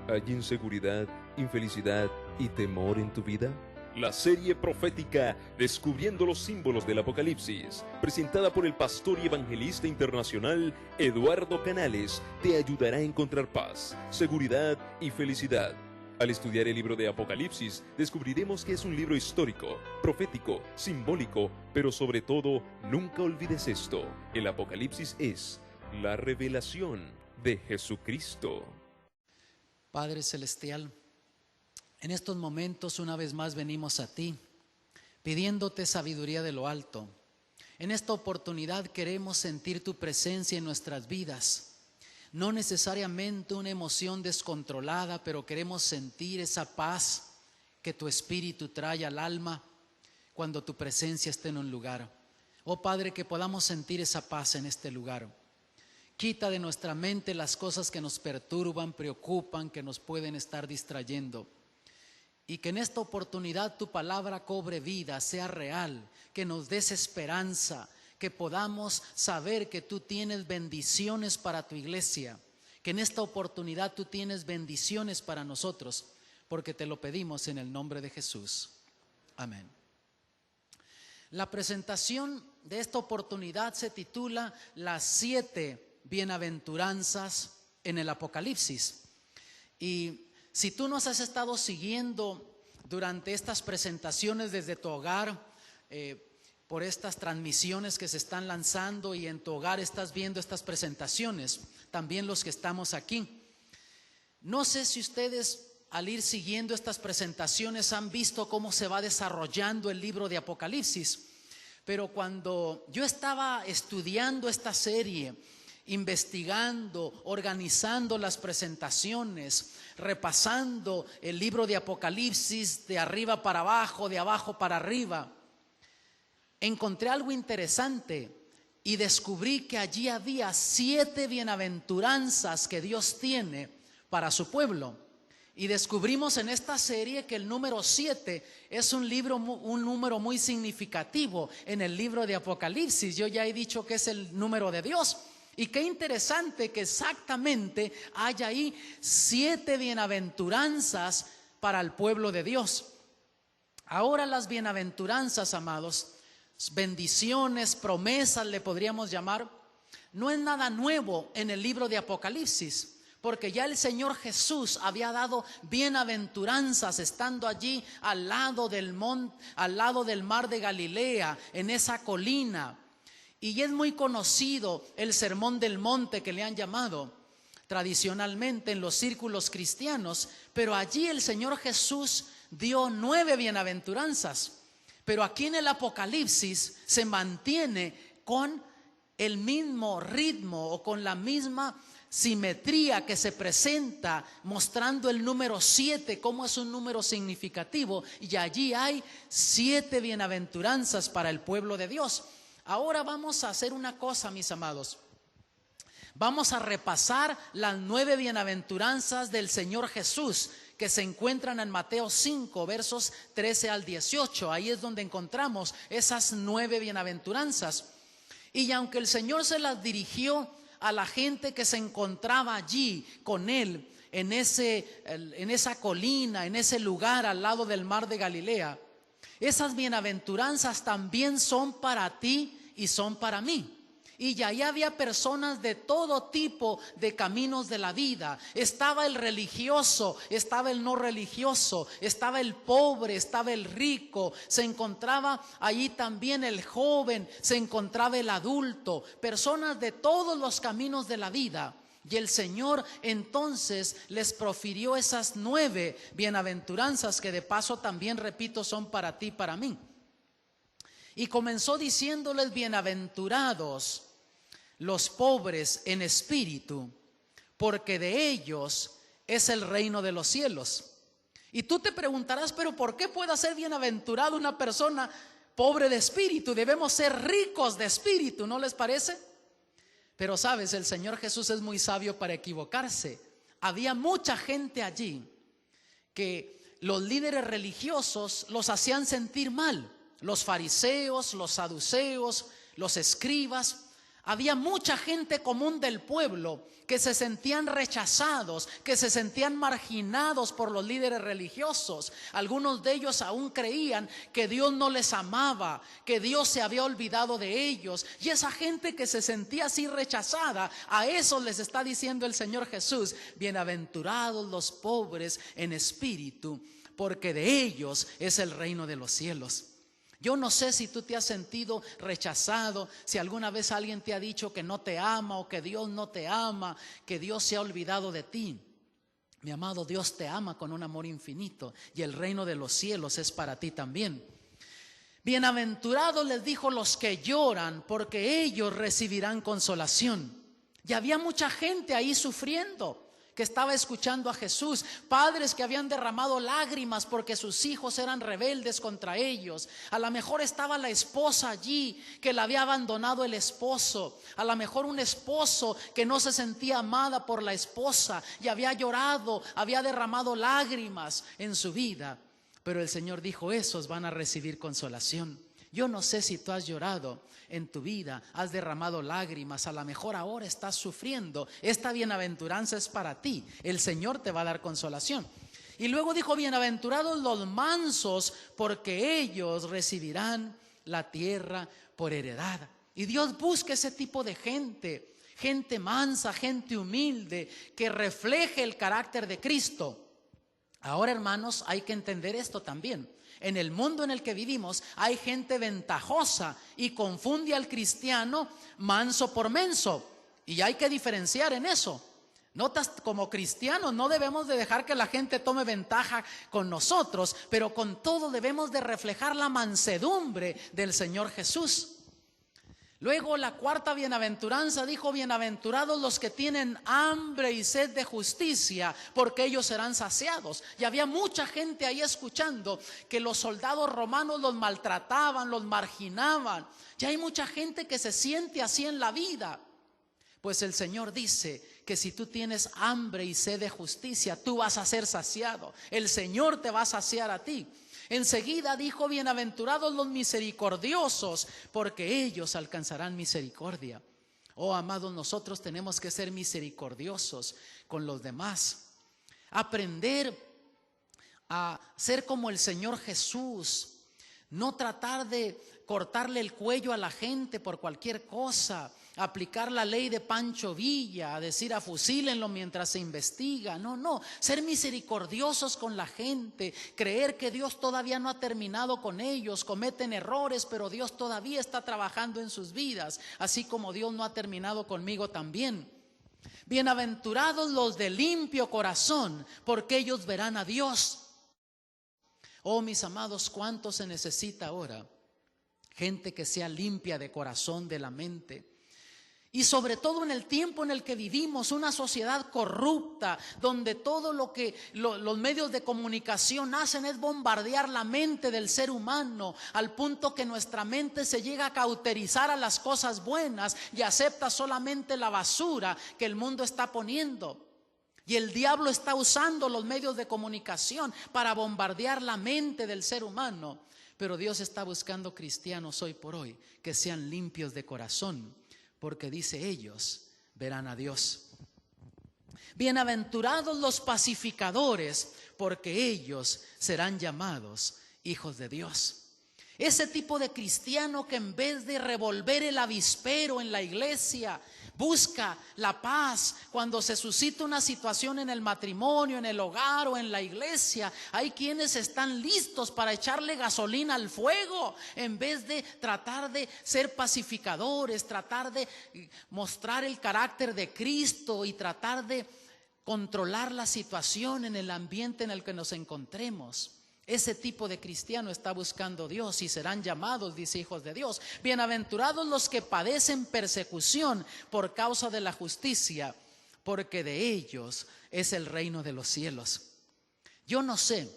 ¿Hay inseguridad, infelicidad y temor en tu vida? La serie profética Descubriendo los símbolos del Apocalipsis, presentada por el pastor y evangelista internacional Eduardo Canales, te ayudará a encontrar paz, seguridad y felicidad. Al estudiar el libro de Apocalipsis, descubriremos que es un libro histórico, profético, simbólico, pero sobre todo, nunca olvides esto: el Apocalipsis es la revelación de Jesucristo. Padre Celestial, en estos momentos una vez más venimos a ti, pidiéndote sabiduría de lo alto. En esta oportunidad queremos sentir tu presencia en nuestras vidas. No necesariamente una emoción descontrolada, pero queremos sentir esa paz que tu Espíritu trae al alma cuando tu presencia esté en un lugar. Oh Padre, que podamos sentir esa paz en este lugar. Quita de nuestra mente las cosas que nos perturban, preocupan, que nos pueden estar distrayendo. Y que en esta oportunidad tu palabra cobre vida, sea real, que nos des esperanza, que podamos saber que tú tienes bendiciones para tu iglesia, que en esta oportunidad tú tienes bendiciones para nosotros, porque te lo pedimos en el nombre de Jesús. Amén. La presentación de esta oportunidad se titula Las 7 bienaventuranzas en el Apocalipsis. Y si tú nos has estado siguiendo durante estas presentaciones desde tu hogar, por estas transmisiones que se están lanzando, y en tu hogar estás viendo estas presentaciones, también los que estamos aquí. No sé si ustedes al ir siguiendo estas presentaciones han visto cómo se va desarrollando el libro de Apocalipsis, pero cuando yo estaba estudiando esta serie, investigando, organizando las presentaciones, repasando el libro de Apocalipsis de arriba para abajo, de abajo para arriba, encontré algo interesante y descubrí que allí había 7 bienaventuranzas que Dios tiene para su pueblo. Y descubrimos en esta serie que el número 7 es un número muy significativo en el libro de Apocalipsis. Yo ya he dicho que es el número de Dios. Y qué interesante que exactamente haya ahí 7 bienaventuranzas para el pueblo de Dios. Ahora las bienaventuranzas, amados, bendiciones, promesas le podríamos llamar, no es nada nuevo en el libro de Apocalipsis, porque ya el Señor Jesús había dado bienaventuranzas estando allí al lado del mar de Galilea, en esa colina. Y es muy conocido el Sermón del Monte, que le han llamado tradicionalmente en los círculos cristianos, pero allí el Señor Jesús dio 9 bienaventuranzas. Pero aquí en el Apocalipsis se mantiene con el mismo ritmo o con la misma simetría que se presenta, mostrando el número 7 como es un número significativo, y allí hay 7 bienaventuranzas para el pueblo de Dios. Ahora vamos a hacer una cosa, mis amados. Vamos a repasar las 9 bienaventuranzas del Señor Jesús que se encuentran en Mateo 5, versos 13 al 18. Ahí es donde encontramos esas 9 bienaventuranzas. Y aunque el Señor se las dirigió a la gente que se encontraba allí con Él, en esa colina, en ese lugar al lado del mar de Galilea, esas bienaventuranzas también son para ti y son para mí. Y ya había personas de todo tipo de caminos de la vida. Estaba el religioso, estaba el no religioso, estaba el pobre, estaba el rico, se encontraba allí también el joven, se encontraba el adulto, personas de todos los caminos de la vida. Y el Señor entonces les profirió esas 9 bienaventuranzas que de paso también, repito, son para ti y para mí. Y comenzó diciéndoles: bienaventurados los pobres en espíritu, porque de ellos es el reino de los cielos. Y tú te preguntarás, pero ¿por qué puede ser bienaventurado una persona pobre de espíritu? Debemos ser ricos de espíritu, ¿no les parece? Pero sabes, el Señor Jesús es muy sabio para equivocarse. Había mucha gente allí que los líderes religiosos los hacían sentir mal. Los fariseos, los saduceos, los escribas Había mucha gente común del pueblo que se sentían rechazados, que se sentían marginados por los líderes religiosos. Algunos de ellos aún creían que Dios no les amaba, que Dios se había olvidado de ellos. Y esa gente que se sentía así rechazada, a eso les está diciendo el Señor Jesús: bienaventurados los pobres en espíritu, porque de ellos es el reino de los cielos. Yo no sé si tú te has sentido rechazado, si alguna vez alguien te ha dicho que no te ama o que Dios no te ama, que Dios se ha olvidado de ti. Mi amado, Dios te ama con un amor infinito y el reino de los cielos es para ti también. Bienaventurados, les dijo, los que lloran, porque ellos recibirán consolación. Y había mucha gente ahí sufriendo, que estaba escuchando a Jesús, padres que habían derramado lágrimas porque sus hijos eran rebeldes contra ellos. A lo mejor estaba la esposa allí que la había abandonado el esposo, a lo mejor un esposo que no se sentía amada por la esposa y había llorado, había derramado lágrimas en su vida. Pero el Señor dijo: esos van a recibir consolación. Yo no sé si tú has llorado en tu vida, has derramado lágrimas, a lo mejor ahora estás sufriendo. Esta bienaventuranza es para ti, el Señor te va a dar consolación. Y luego dijo: bienaventurados los mansos, porque ellos recibirán la tierra por heredad. Y Dios busca ese tipo de gente, gente mansa, gente humilde, que refleje el carácter de Cristo. Ahora, hermanos, hay que entender esto también. En el mundo en el que vivimos hay gente ventajosa y confunde al cristiano manso por menso. Y hay que diferenciar en eso. Notas, como cristianos no debemos de dejar que la gente tome ventaja con nosotros, pero con todo debemos de reflejar la mansedumbre del Señor Jesús. Luego la cuarta bienaventuranza dijo: bienaventurados los que tienen hambre y sed de justicia, porque ellos serán saciados. Y había mucha gente ahí escuchando que los soldados romanos los maltrataban, los marginaban. Y hay mucha gente que se siente así en la vida. Pues el Señor dice que si tú tienes hambre y sed de justicia, tú vas a ser saciado. El Señor te va a saciar a ti. Enseguida dijo: bienaventurados los misericordiosos, porque ellos alcanzarán misericordia. Oh, amados, nosotros tenemos que ser misericordiosos con los demás. Aprender a ser como el Señor Jesús. No tratar de cortarle el cuello a la gente por cualquier cosa. Aplicar la ley de Pancho Villa, a decir: afusílenlo mientras se investiga. No, ser misericordiosos con la gente, creer que Dios todavía no ha terminado con ellos. Cometen errores, pero Dios todavía está trabajando en sus vidas, así como Dios no ha terminado conmigo también. Bienaventurados los de limpio corazón, porque ellos verán a Dios. Oh, mis amados, ¿cuánto se necesita ahora? Gente que sea limpia de corazón, de la mente. Y sobre todo en el tiempo en el que vivimos, una sociedad corrupta, donde todo lo que los medios de comunicación hacen es bombardear la mente del ser humano, al punto que nuestra mente se llega a cauterizar a las cosas buenas y acepta solamente la basura que el mundo está poniendo. Y el diablo está usando los medios de comunicación para bombardear la mente del ser humano. Pero Dios está buscando cristianos hoy por hoy que sean limpios de corazón, porque dice: ellos verán a Dios. Bienaventurados los pacificadores, porque ellos serán llamados hijos de Dios. Ese tipo de cristiano que en vez de revolver el avispero en la iglesia, busca la paz. Cuando se suscita una situación en el matrimonio, en el hogar o en la iglesia, hay quienes están listos para echarle gasolina al fuego, en vez de tratar de ser pacificadores, tratar de mostrar el carácter de Cristo y tratar de controlar la situación en el ambiente en el que nos encontremos. Ese tipo de cristiano está buscando a Dios y serán llamados, dice, hijos de Dios. Bienaventurados los que padecen persecución por causa de la justicia, porque de ellos es el reino de los cielos. Yo no sé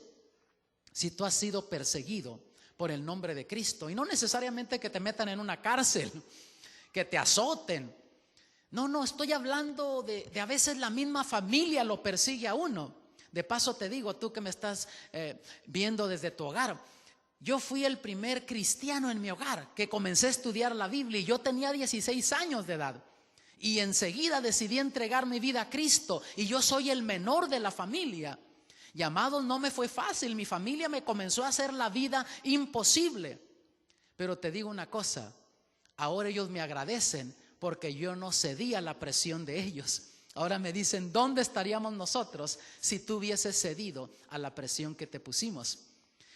si tú has sido perseguido por el nombre de Cristo, y no necesariamente que te metan en una cárcel, que te azoten. No, estoy hablando de a veces la misma familia lo persigue a uno. De paso te digo, tú que me estás viendo desde tu hogar, Yo fui el primer cristiano en mi hogar que comencé a estudiar la Biblia y yo tenía 16 años de edad. Y enseguida decidí entregar mi vida a Cristo y yo soy el menor de la familia. Y amados, no me fue fácil, mi familia me comenzó a hacer la vida imposible. Pero te digo una cosa, ahora ellos me agradecen porque yo no cedí a la presión de ellos. Ahora me dicen, ¿dónde estaríamos nosotros si tú hubieses cedido a la presión que te pusimos?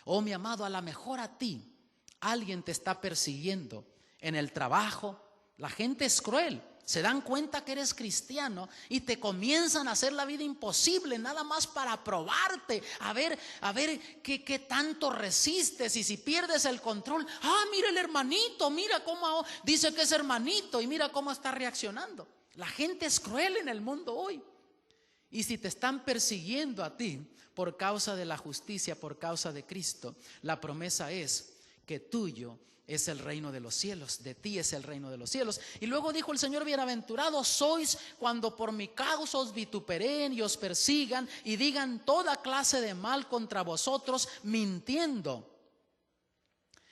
Oh, mi amado, a lo mejor a ti alguien te está persiguiendo en el trabajo. La gente es cruel. Se dan cuenta que eres cristiano y te comienzan a hacer la vida imposible nada más para probarte, a ver qué tanto resistes. Y si pierdes el control, mira el hermanito, mira cómo dice que es hermanito y mira cómo está reaccionando. La gente es cruel en el mundo hoy. Y si te están persiguiendo a ti por causa de la justicia, por causa de Cristo, la promesa es que tuyo es el reino de los cielos, de ti es el reino de los cielos. Y luego dijo el Señor, bienaventurados sois cuando por mi causa os vituperen y os persigan y digan toda clase de mal contra vosotros, mintiendo.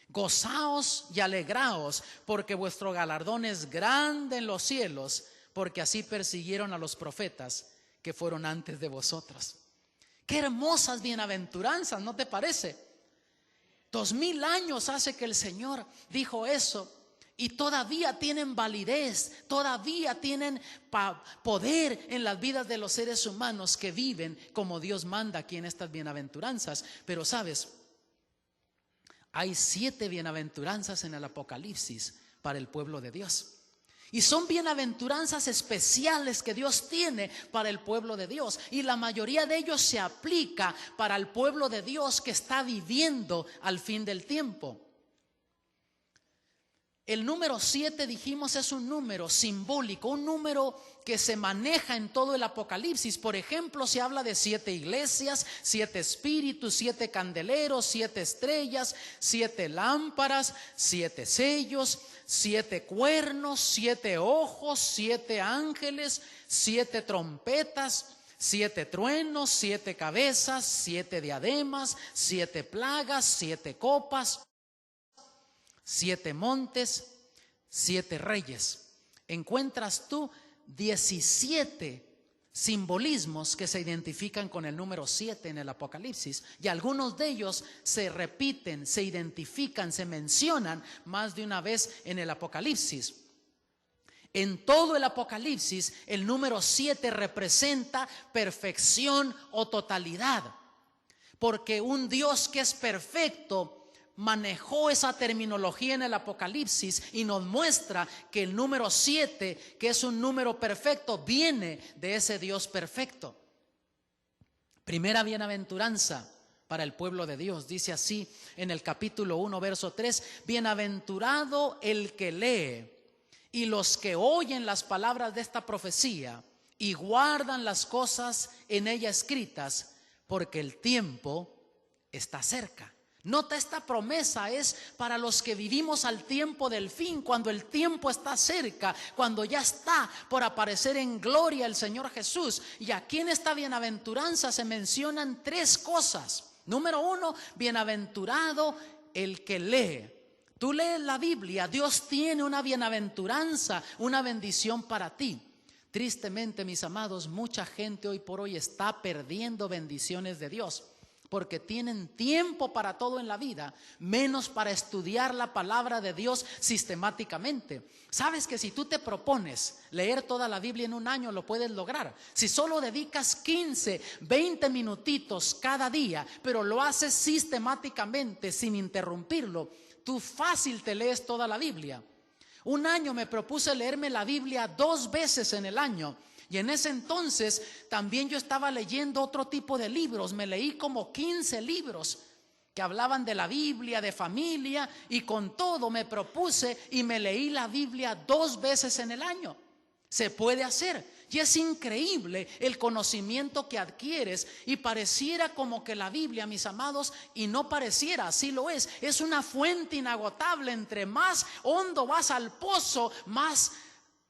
Gozaos y alegraos, porque vuestro galardón es grande en los cielos, porque así persiguieron a los profetas que fueron antes de vosotros. Qué hermosas bienaventuranzas, ¿no te parece? 2000 años hace que el Señor dijo eso y todavía tienen validez, todavía tienen poder en las vidas de los seres humanos que viven como Dios manda aquí en estas bienaventuranzas. Pero sabes, hay 7 bienaventuranzas en el Apocalipsis para el pueblo de Dios. Y son bienaventuranzas especiales que Dios tiene para el pueblo de Dios. Y la mayoría de ellos se aplica para el pueblo de Dios que está viviendo al fin del tiempo. El número 7, dijimos, es un número simbólico, un número que se maneja en todo el Apocalipsis. Por ejemplo, se habla de 7 iglesias, 7 espíritus, 7 candeleros, 7 estrellas, 7 lámparas, 7 sellos, 7 cuernos, 7 ojos, 7 ángeles, 7 trompetas, 7 truenos, 7 cabezas, 7 diademas, 7 plagas, 7 copas, 7 montes, 7 reyes. Encuentras tú 17 simbolismos que se identifican con el número 7 en el Apocalipsis, y algunos de ellos se repiten, se identifican, se mencionan más de una vez en el Apocalipsis. En todo el Apocalipsis el número 7 representa perfección o totalidad, porque un Dios que es perfecto manejó esa terminología en el Apocalipsis y nos muestra que el número 7, que es un número perfecto, viene de ese Dios perfecto. Primera bienaventuranza para el pueblo de Dios, dice así en el capítulo 1, verso 3: bienaventurado el que lee y los que oyen las palabras de esta profecía y guardan las cosas en ella escritas, porque el tiempo está cerca. Nota, esta promesa es para los que vivimos al tiempo del fin, cuando el tiempo está cerca, cuando ya está por aparecer en gloria el Señor Jesús. Y aquí en esta bienaventuranza se mencionan 3 cosas. Número 1, bienaventurado el que lee. Tú lees la Biblia, Dios tiene una bienaventuranza, una bendición para ti. Tristemente, mis amados, mucha gente hoy por hoy está perdiendo bendiciones de Dios, porque tienen tiempo para todo en la vida, menos para estudiar la palabra de Dios sistemáticamente. Sabes que si tú te propones leer toda la Biblia en un año, lo puedes lograr. Si solo dedicas 15, 20 minutitos cada día, pero lo haces sistemáticamente sin interrumpirlo, tú fácil te lees toda la Biblia. Un año me propuse leerme la Biblia 2 veces en el año. Y en ese entonces también yo estaba leyendo otro tipo de libros. Me leí como 15 libros que hablaban de la Biblia, de familia, y con todo me propuse y me leí la Biblia 2 veces en el año. Se puede hacer. Y es increíble el conocimiento que adquieres, y pareciera como que la Biblia, mis amados, y no pareciera, así lo es una fuente inagotable. Entre más hondo vas al pozo, más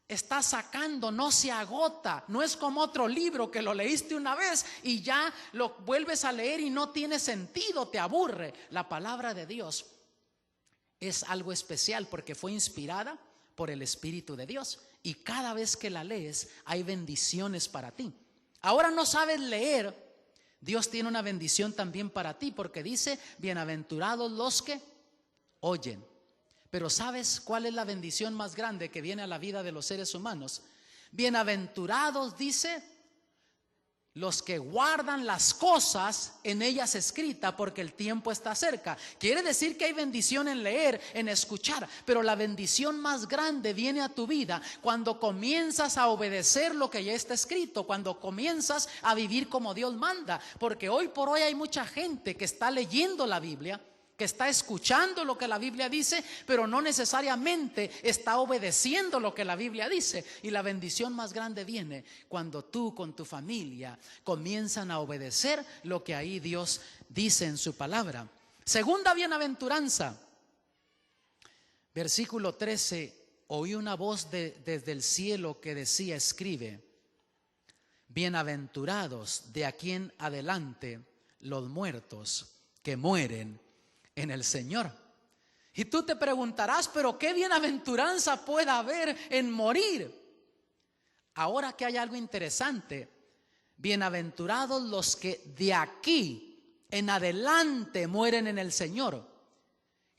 está sacando, no se agota. No es como otro libro que lo leíste una vez y ya lo vuelves a leer y no tiene sentido, te aburre. La palabra de Dios es algo especial porque fue inspirada por el Espíritu de Dios, y cada vez que la lees hay bendiciones para ti. Ahora no sabes leer, Dios tiene una bendición también para ti, porque dice: bienaventurados los que oyen. Pero ¿sabes cuál es la bendición más grande que viene a la vida de los seres humanos? Bienaventurados, dice, los que guardan las cosas en ellas escritas, porque el tiempo está cerca. Quiere decir que hay bendición en leer, en escuchar, pero la bendición más grande viene a tu vida cuando comienzas a obedecer lo que ya está escrito, cuando comienzas a vivir como Dios manda. Porque hoy por hoy hay mucha gente que está leyendo la Biblia, que está escuchando lo que la Biblia dice, pero no necesariamente está obedeciendo lo que la Biblia dice. Y la bendición más grande viene cuando tú con tu familia comienzan a obedecer lo que ahí Dios dice en su palabra. Segunda bienaventuranza, versículo 13: oí una voz desde el cielo que decía: escribe, bienaventurados de aquí en adelante los muertos que mueren en el Señor. Y tú te preguntarás: pero ¿qué bienaventuranza puede haber en morir? Ahora que hay algo interesante: bienaventurados los que de aquí en adelante mueren en el Señor.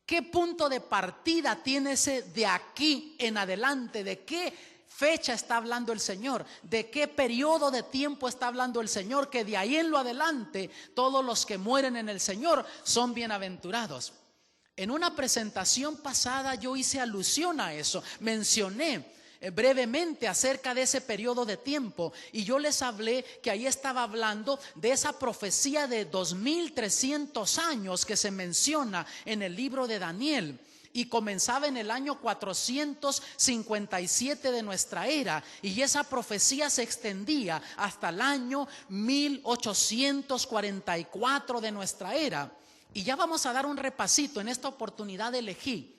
¿Qué punto de partida tiene ese de aquí en adelante? ¿De qué fecha está hablando el Señor? ¿De qué periodo de tiempo está hablando el Señor? Que de ahí en lo adelante todos los que mueren en el Señor son bienaventurados. En una presentación pasada yo hice alusión a eso, mencioné brevemente acerca de ese periodo de tiempo, y yo les hablé que ahí estaba hablando de esa profecía de 2300 años que se menciona en el libro de Daniel. Y comenzaba en el año 457 de nuestra era, y esa profecía se extendía hasta el año 1844 de nuestra era. Y ya vamos a dar un repasito. En esta oportunidad elegí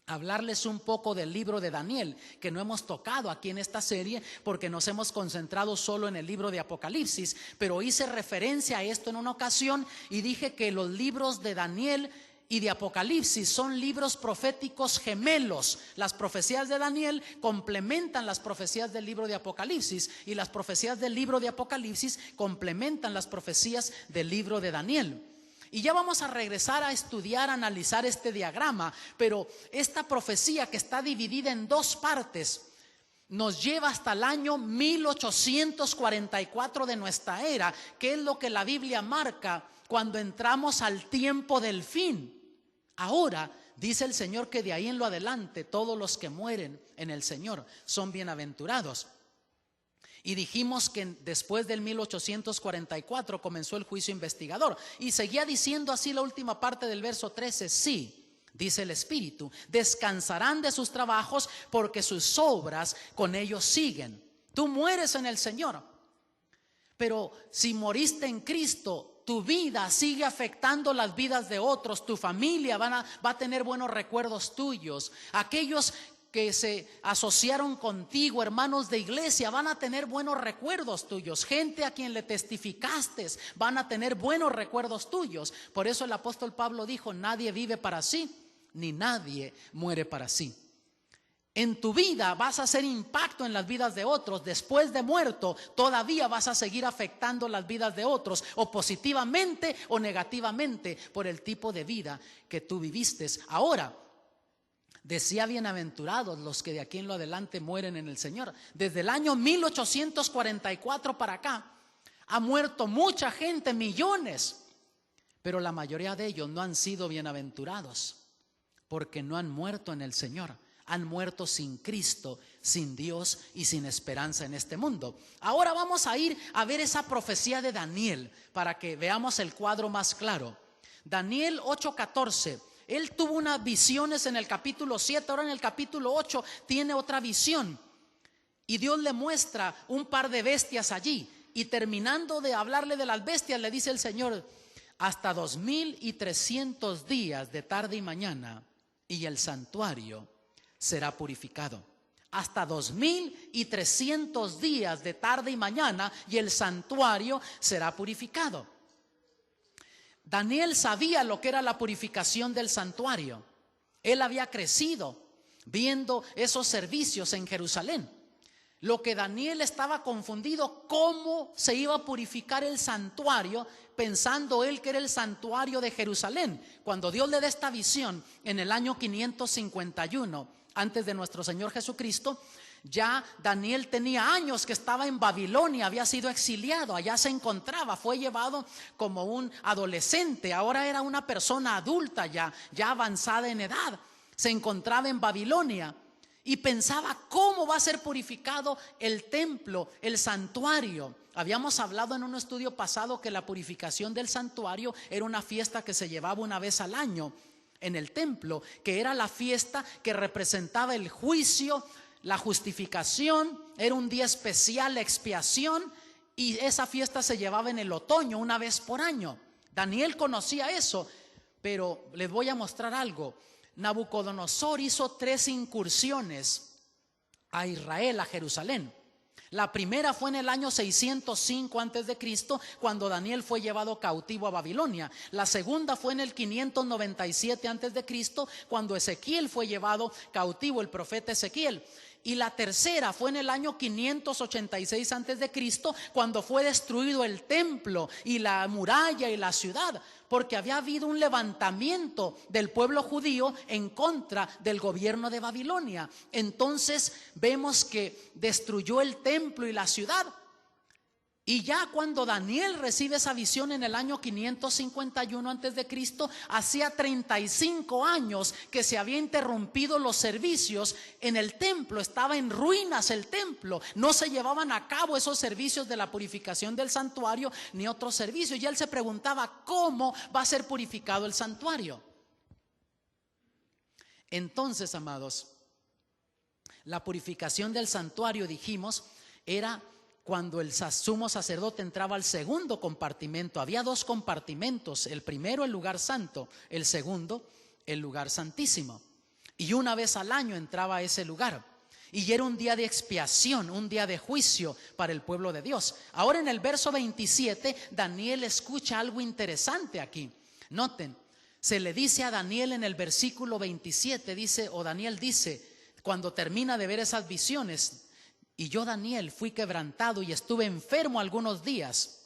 hablarles un poco del libro de Daniel, que no hemos tocado aquí en esta serie porque nos hemos concentrado solo en el libro de Apocalipsis, pero hice referencia a esto en una ocasión y dije que los libros de Daniel y de Apocalipsis son libros proféticos gemelos. Las profecías de Daniel complementan las profecías del libro de Apocalipsis, y las profecías del libro de Apocalipsis complementan las profecías del libro de Daniel. Y ya vamos a regresar a estudiar, a analizar este diagrama, pero esta profecía, que está dividida en dos partes, nos lleva hasta el año 1844 de nuestra era, que es lo que la Biblia marca cuando entramos al tiempo del fin. Ahora dice el Señor que de ahí en lo adelante todos los que mueren en el Señor son bienaventurados. Y dijimos que después del 1844 comenzó el juicio investigador, y seguía diciendo así la última parte del verso 13: sí, dice el Espíritu, descansarán de sus trabajos porque sus obras con ellos siguen. Tú mueres en el Señor, pero si moriste en Cristo, tu vida sigue afectando las vidas de otros. Tu familia va a tener buenos recuerdos tuyos. Aquellos que se asociaron contigo, hermanos de iglesia, van a tener buenos recuerdos tuyos. Gente a quien le testificaste van a tener buenos recuerdos tuyos. Por eso el apóstol Pablo dijo: nadie vive para sí, ni nadie muere para sí. En tu vida vas a hacer impacto en las vidas de otros. Después de muerto todavía vas a seguir afectando las vidas de otros, o positivamente o negativamente, por el tipo de vida que tú viviste. Ahora, decía: bienaventurados los que de aquí en lo adelante mueren en el Señor. Desde el año 1844 para acá ha muerto mucha gente, millones, pero la mayoría de ellos no han sido bienaventurados porque no han muerto en el Señor. Han muerto sin Cristo, sin Dios y sin esperanza en este mundo. Ahora vamos a ir a ver esa profecía de Daniel para que veamos el cuadro más claro. Daniel 8:14. Él tuvo unas visiones en el capítulo 7, ahora en el capítulo 8 tiene otra visión. Y Dios le muestra un par de bestias allí. Y terminando de hablarle de las bestias, le dice el Señor: hasta 2300 días de tarde y mañana, y el santuario será purificado. hasta 2300 días de tarde y mañana, y el santuario será purificado. Daniel sabía lo que era la purificación del santuario. Él había crecido viendo esos servicios en Jerusalén. Lo que Daniel estaba confundido, cómo se iba a purificar el santuario, pensando él que era el santuario de Jerusalén. Cuando Dios le da esta visión en el año 551 antes de nuestro Señor Jesucristo, ya Daniel tenía años que estaba en Babilonia, había sido exiliado, allá se encontraba, fue llevado como un adolescente, ahora era una persona adulta ya avanzada en edad, se encontraba en Babilonia y pensaba cómo va a ser purificado el templo, el santuario. Habíamos hablado en un estudio pasado que la purificación del santuario era una fiesta que se llevaba una vez al año en el templo, que era la fiesta que representaba el juicio, la justificación, era un día especial, la expiación, y esa fiesta se llevaba en el otoño una vez por año. Daniel conocía eso, pero les voy a mostrar algo. Nabucodonosor hizo 3 incursiones a Israel, a Jerusalén. La primera fue en el año 605 antes de Cristo, cuando Daniel fue llevado cautivo a Babilonia. La segunda fue en el 597 antes de Cristo, cuando Ezequiel fue llevado cautivo, el profeta Ezequiel. Y la tercera fue en el año 586 antes de Cristo, cuando fue destruido el templo y la muralla y la ciudad, porque había habido un levantamiento del pueblo judío en contra del gobierno de Babilonia. Entonces vemos que destruyó el templo y la ciudad. Y ya cuando Daniel recibe esa visión en el año 551 antes de Cristo, hacía 35 años que se había interrumpido los servicios en el templo, estaba en ruinas el templo, no se llevaban a cabo esos servicios de la purificación del santuario ni otros servicios. Y él se preguntaba cómo va a ser purificado el santuario. Entonces, amados, la purificación del santuario, dijimos, era cuando el sumo sacerdote entraba al segundo compartimento. Había 2 compartimentos, el primero el lugar santo, el segundo el lugar santísimo, y una vez al año entraba a ese lugar, y era un día de expiación, un día de juicio para el pueblo de Dios. Ahora en el verso 27 Daniel escucha algo interesante aquí. Noten, se le dice a Daniel en el versículo 27, dice, o Daniel dice, cuando termina de ver esas visiones: y yo, Daniel, fui quebrantado y estuve enfermo algunos días.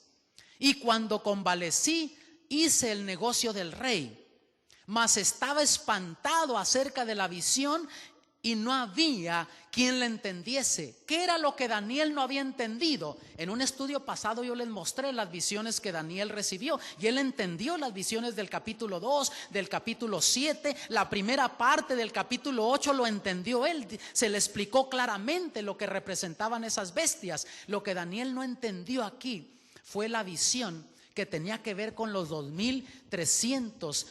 Y cuando convalecí, hice el negocio del rey. Mas estaba espantado acerca de la visión y no había quien la entendiese. ¿Qué era lo que Daniel no había entendido? En un estudio pasado yo les mostré las visiones que Daniel recibió, y él entendió las visiones del capítulo 2, del capítulo 7, la primera parte del capítulo 8 lo entendió él, se le explicó claramente lo que representaban esas bestias. Lo que Daniel no entendió aquí fue la visión que tenía que ver con los 2300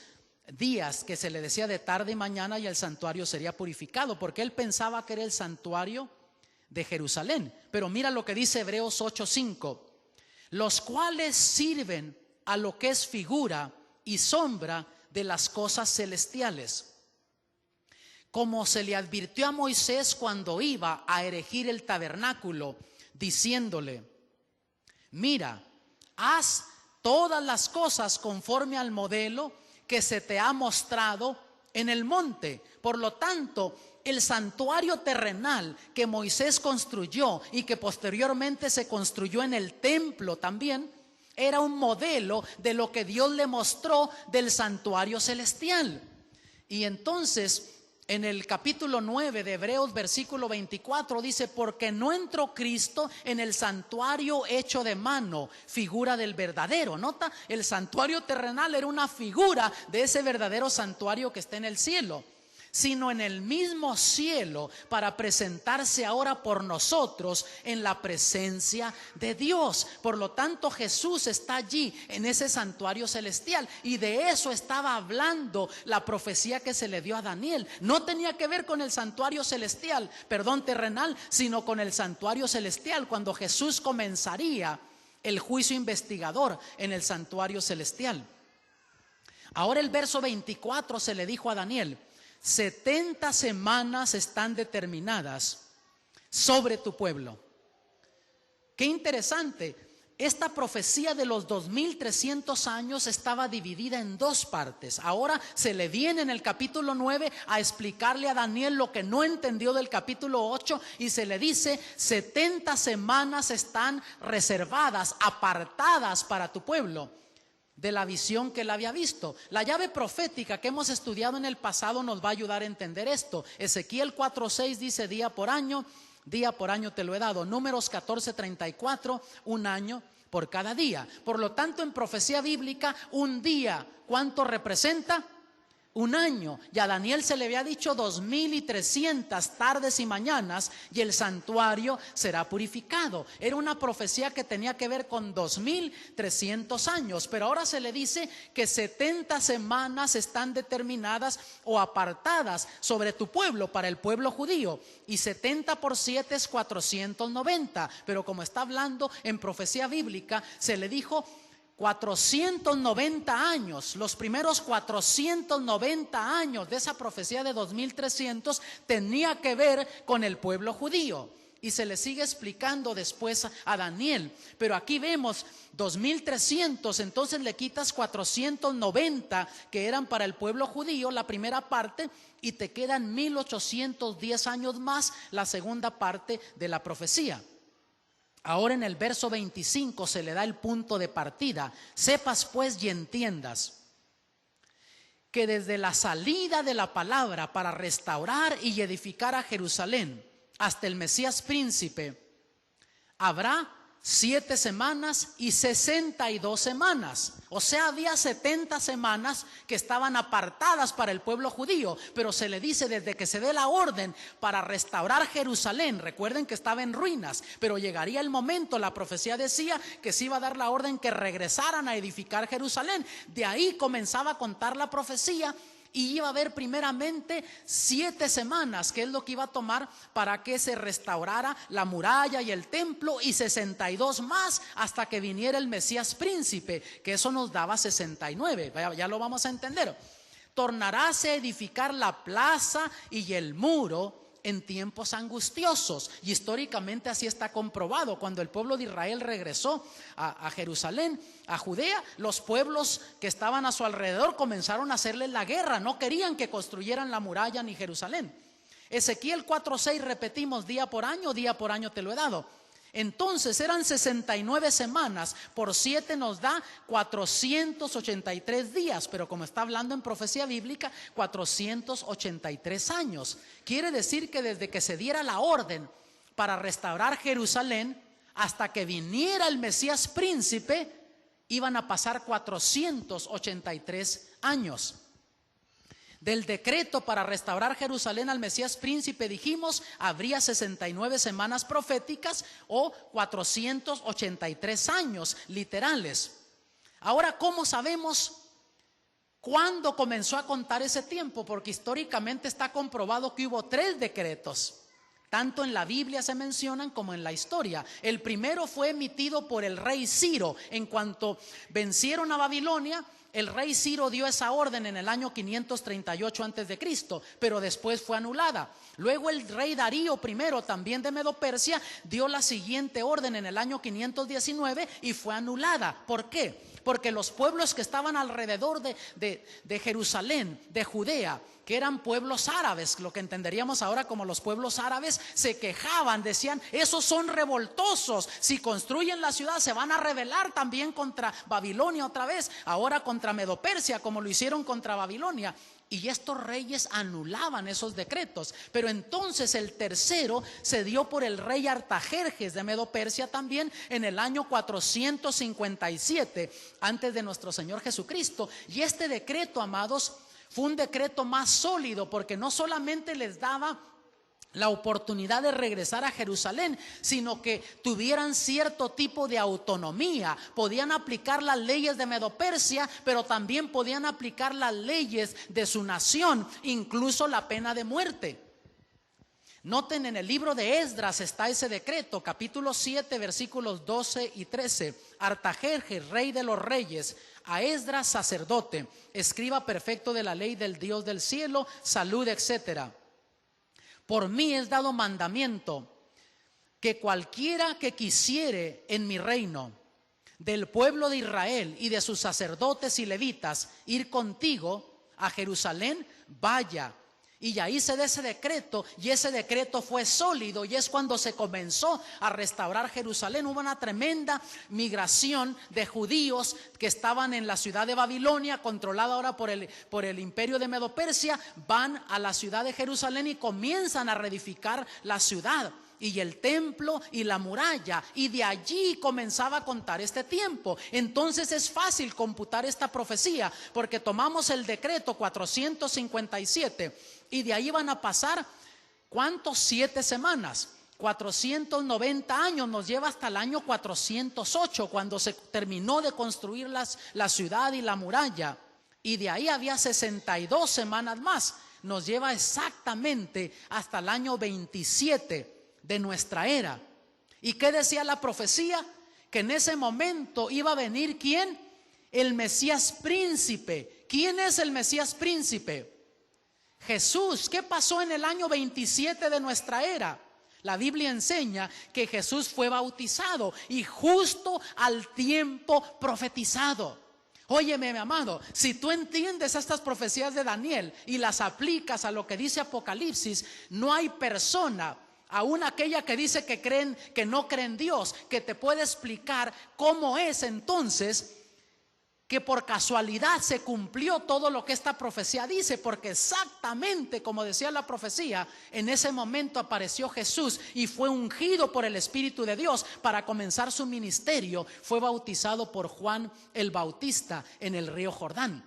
días que se le decía de tarde y mañana, y el santuario sería purificado, porque él pensaba que era el santuario de Jerusalén. Pero mira lo que dice Hebreos 8:5: los cuales sirven a lo que es figura y sombra de las cosas celestiales, como se le advirtió a Moisés cuando iba a erigir el tabernáculo, diciéndole: mira, haz todas las cosas conforme al modelo que se te ha mostrado en el monte. Por lo tanto, el santuario terrenal que Moisés construyó y que posteriormente se construyó en el templo también, era un modelo de lo que Dios le mostró del santuario celestial. Y entonces, en el capítulo 9 de Hebreos, versículo 24, dice: porque no entró Cristo en el santuario hecho de mano, figura del verdadero. Nota, el santuario terrenal era una figura de ese verdadero santuario que está en el cielo, sino en el mismo cielo, para presentarse ahora por nosotros en la presencia de Dios. Por lo tanto, Jesús está allí en ese santuario celestial, y de eso estaba hablando la profecía que se le dio a Daniel. No tenía que ver con el santuario celestial, terrenal, sino con el santuario celestial, cuando Jesús comenzaría el juicio investigador en el santuario celestial. Ahora el verso 24 se le dijo a Daniel: 70 semanas están determinadas sobre tu pueblo. Qué interesante. Esta profecía de los 2300 años estaba dividida en dos partes. Ahora se le viene en el capítulo 9 a explicarle a Daniel lo que no entendió del capítulo 8 y se le dice: 70 semanas están reservadas, apartadas para tu pueblo, de la visión que él había visto. La llave profética que hemos estudiado en el pasado nos va a ayudar a entender esto. Ezequiel 4:6 dice: día por año te lo he dado. Números 14:34, un año por cada día. Por lo tanto, en profecía bíblica, un día, ¿cuánto representa? Un año. Y a Daniel se le había dicho 2300 tardes y mañanas y el santuario será purificado. Era una profecía que tenía que ver con 2300 años, pero ahora se le dice que 70 semanas están determinadas o apartadas sobre tu pueblo, para el pueblo judío, y 70 por 7 es 490, pero como está hablando en profecía bíblica, se le dijo 490 años. Los primeros 490 años de esa profecía de 2300 tenía que ver con el pueblo judío. Y se le sigue explicando después a Daniel. Pero aquí vemos 2300, entonces le quitas 490 que eran para el pueblo judío, la primera parte, y te quedan 1810 años más, la segunda parte de la profecía. Ahora en el verso 25 se le da el punto de partida. Sepas pues y entiendas que desde la salida de la palabra para restaurar y edificar a Jerusalén hasta el Mesías príncipe habrá 7 semanas y 62 semanas. O sea, había 70 semanas que estaban apartadas para el pueblo judío, pero se le dice desde que se dé la orden para restaurar Jerusalén. Recuerden que estaba en ruinas, pero llegaría el momento, la profecía decía que se iba a dar la orden que regresaran a edificar Jerusalén. De ahí comenzaba a contar la profecía. Y iba a haber primeramente 7 semanas, que es lo que iba a tomar para que se restaurara la muralla y el templo, y 62 más hasta que viniera el Mesías príncipe, que eso nos daba 69. Ya lo vamos a entender. Tornaráse a edificar la plaza y el muro en tiempos angustiosos, y históricamente así está comprobado. Cuando el pueblo de Israel regresó a Jerusalén, a Judea, los pueblos que estaban a su alrededor comenzaron a hacerles la guerra, no querían que construyeran la muralla ni Jerusalén. Ezequiel 4:6, repetimos, día por año te lo he dado. Entonces eran 69 semanas, por 7 nos da 483 días, pero como está hablando en profecía bíblica, 483 años. Quiere decir que desde que se diera la orden para restaurar Jerusalén hasta que viniera el Mesías príncipe, iban a pasar 483 años. Del decreto para restaurar Jerusalén al Mesías príncipe, dijimos, habría 69 semanas proféticas o 483 años literales. Ahora, ¿cómo sabemos cuándo comenzó a contar ese tiempo? Porque históricamente está comprobado que hubo 3 decretos. Tanto en la Biblia se mencionan como en la historia. El primero fue emitido por el rey Ciro. En cuanto vencieron a Babilonia, el rey Ciro dio esa orden en el año 538 a.C., pero después fue anulada. Luego el rey Darío I, también de Medo-Persia, dio la siguiente orden en el año 519 y fue anulada. ¿Por qué? Porque los pueblos que estaban alrededor de Jerusalén, de Judea, que eran pueblos árabes, lo que entenderíamos ahora como los pueblos árabes, se quejaban, decían: esos son revoltosos, si construyen la ciudad se van a rebelar también contra Babilonia otra vez, ahora contra Medo-Persia, como lo hicieron contra Babilonia. Y estos reyes anulaban esos decretos. Pero entonces el tercero se dio por el rey Artajerjes de Medo-Persia también en el año 457 antes de nuestro Señor Jesucristo. Y este decreto, amados, fue un decreto más sólido, porque no solamente les daba la oportunidad de regresar a Jerusalén, sino que tuvieran cierto tipo de autonomía. Podían aplicar las leyes de Medo-Persia, pero también podían aplicar las leyes de su nación, incluso la pena de muerte. Noten, en el libro de Esdras está ese decreto, capítulo 7, versículos 12 y 13. Artajerjes, rey de los reyes, a Esdras, sacerdote, escriba perfecto de la ley del Dios del cielo, salud, etcétera. Por mí es dado mandamiento que cualquiera que quisiere en mi reino, del pueblo de Israel y de sus sacerdotes y levitas, ir contigo a Jerusalén, vaya. Y ahí se da ese decreto, y ese decreto fue sólido, y es cuando se comenzó a restaurar Jerusalén. Hubo una tremenda migración de judíos que estaban en la ciudad de Babilonia, controlada ahora por el imperio de Medo-Persia. Van a la ciudad de Jerusalén y comienzan a reedificar la ciudad y el templo y la muralla, y de allí comenzaba a contar este tiempo. Entonces es fácil computar esta profecía, porque tomamos el decreto 457 y de ahí van a pasar, ¿cuántos? 7 semanas. 490 años nos lleva hasta el año 408, cuando se terminó de construir la ciudad y la muralla, y de ahí había 62 semanas más. Nos lleva exactamente hasta el año 27 de nuestra era. ¿Y qué decía la profecía? Que en ese momento iba a venir ¿quién? El Mesías príncipe. ¿Quién es el Mesías príncipe? Jesús. ¿Qué pasó en el año 27 de nuestra era? La Biblia enseña que Jesús fue bautizado, y justo al tiempo profetizado. Óyeme, mi amado, si tú entiendes estas profecías de Daniel y las aplicas a lo que dice Apocalipsis, no hay persona, aún aquella que dice que no cree en Dios, que te puede explicar cómo es entonces que por casualidad se cumplió todo lo que esta profecía dice, porque exactamente como decía la profecía, en ese momento apareció Jesús y fue ungido por el Espíritu de Dios para comenzar su ministerio. Fue bautizado por Juan el Bautista en el río Jordán.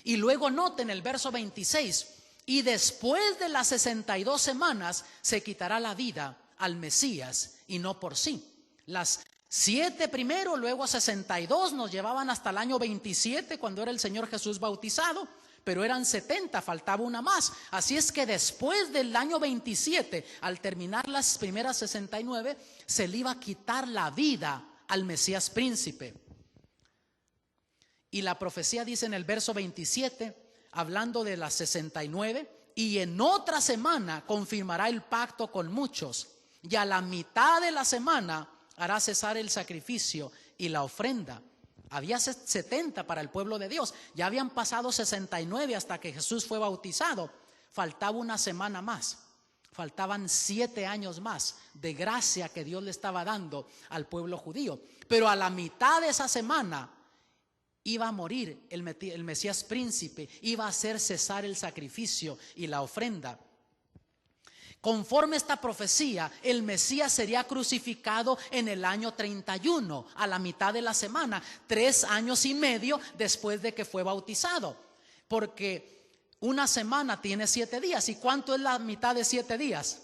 Y luego noten el verso 26: y después de las 62 semanas se quitará la vida al Mesías, y no por sí. Las 7 primero, luego 62 nos llevaban hasta el año 27, cuando era el Señor Jesús bautizado, pero eran 70, faltaba una más. Así es que después del año 27, al terminar las primeras 69, se le iba a quitar la vida al Mesías príncipe. Y la profecía dice en el verso 27, hablando de las 69, y en otra semana confirmará el pacto con muchos, y a la mitad de la semana hará cesar el sacrificio y la ofrenda. Había 70 para el pueblo de Dios, ya habían pasado 69 hasta que Jesús fue bautizado. Faltaba una semana más, faltaban 7 años más de gracia que Dios le estaba dando al pueblo judío. Pero a la mitad de esa semana iba a morir el Mesías príncipe, iba a hacer cesar el sacrificio y la ofrenda. Conforme esta profecía, el Mesías sería crucificado en el año 31, a la mitad de la semana, 3 años y medio después de que fue bautizado. Porque una semana tiene 7 días. ¿Y cuánto es la mitad de 7 días?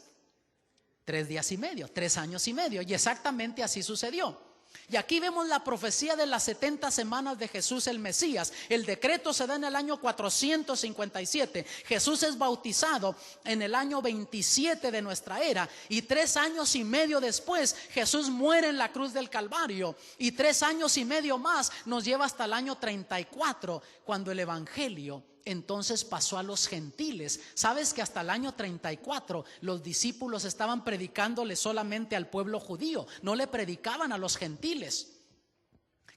3 días y medio, 3 años y medio. Y exactamente así sucedió. Y aquí vemos la profecía de las 70 semanas de Jesús el Mesías. El decreto se da en el año 457. Jesús es bautizado en el año 27 de nuestra era. Y 3 años y medio después, Jesús muere en la cruz del Calvario. Y 3 años y medio más nos lleva hasta el año 34, cuando el Evangelio entonces pasó a los gentiles. Sabes que hasta el año 34 los discípulos estaban predicándole solamente al pueblo judío, no le predicaban a los gentiles.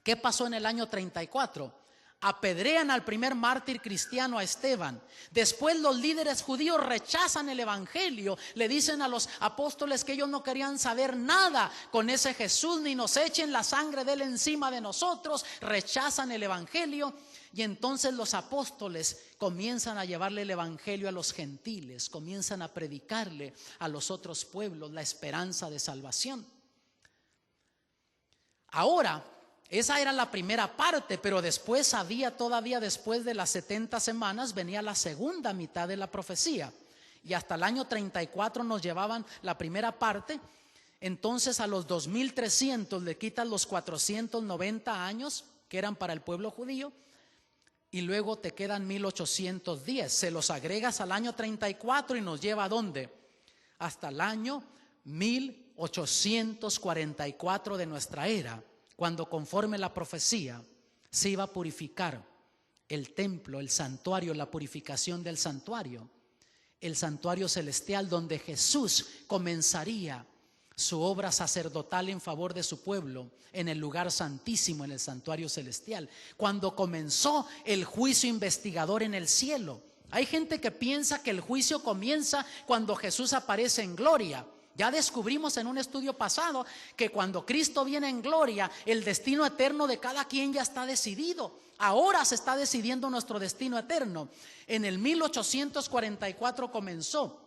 ¿Qué pasó en el año 34? Apedrean al primer mártir cristiano, a Esteban. Después los líderes judíos rechazan el evangelio. Le dicen a los apóstoles que ellos no querían saber nada con ese Jesús, ni nos echen la sangre de él encima de nosotros. Rechazan el evangelio. Y entonces los apóstoles comienzan a llevarle el evangelio a los gentiles, comienzan a predicarle a los otros pueblos la esperanza de salvación. Ahora, esa era la primera parte, pero después había todavía, después de las 70 semanas, venía la segunda mitad de la profecía. Y hasta el año 34 nos llevaban la primera parte. Entonces a los 2300 le quitan los 490 años que eran para el pueblo judío. Y luego te quedan 1810, se los agregas al año 34 y nos lleva ¿a dónde? Hasta el año 1844 de nuestra era, cuando conforme la profecía se iba a purificar el templo, el santuario, la purificación del santuario, el santuario celestial, donde Jesús comenzaría su obra sacerdotal en favor de su pueblo en el lugar santísimo, en el santuario celestial, cuando comenzó el juicio investigador en el cielo. Hay gente que piensa que el juicio comienza cuando Jesús aparece en gloria. Ya descubrimos en un estudio pasado que cuando Cristo viene en gloria, el destino eterno de cada quien ya está decidido. Ahora se está decidiendo nuestro destino eterno. En el 1844 comenzó.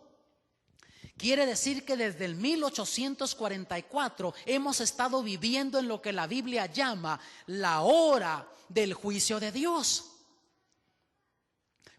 Quiere decir que desde el 1844 hemos estado viviendo en lo que la Biblia llama la hora del juicio de Dios.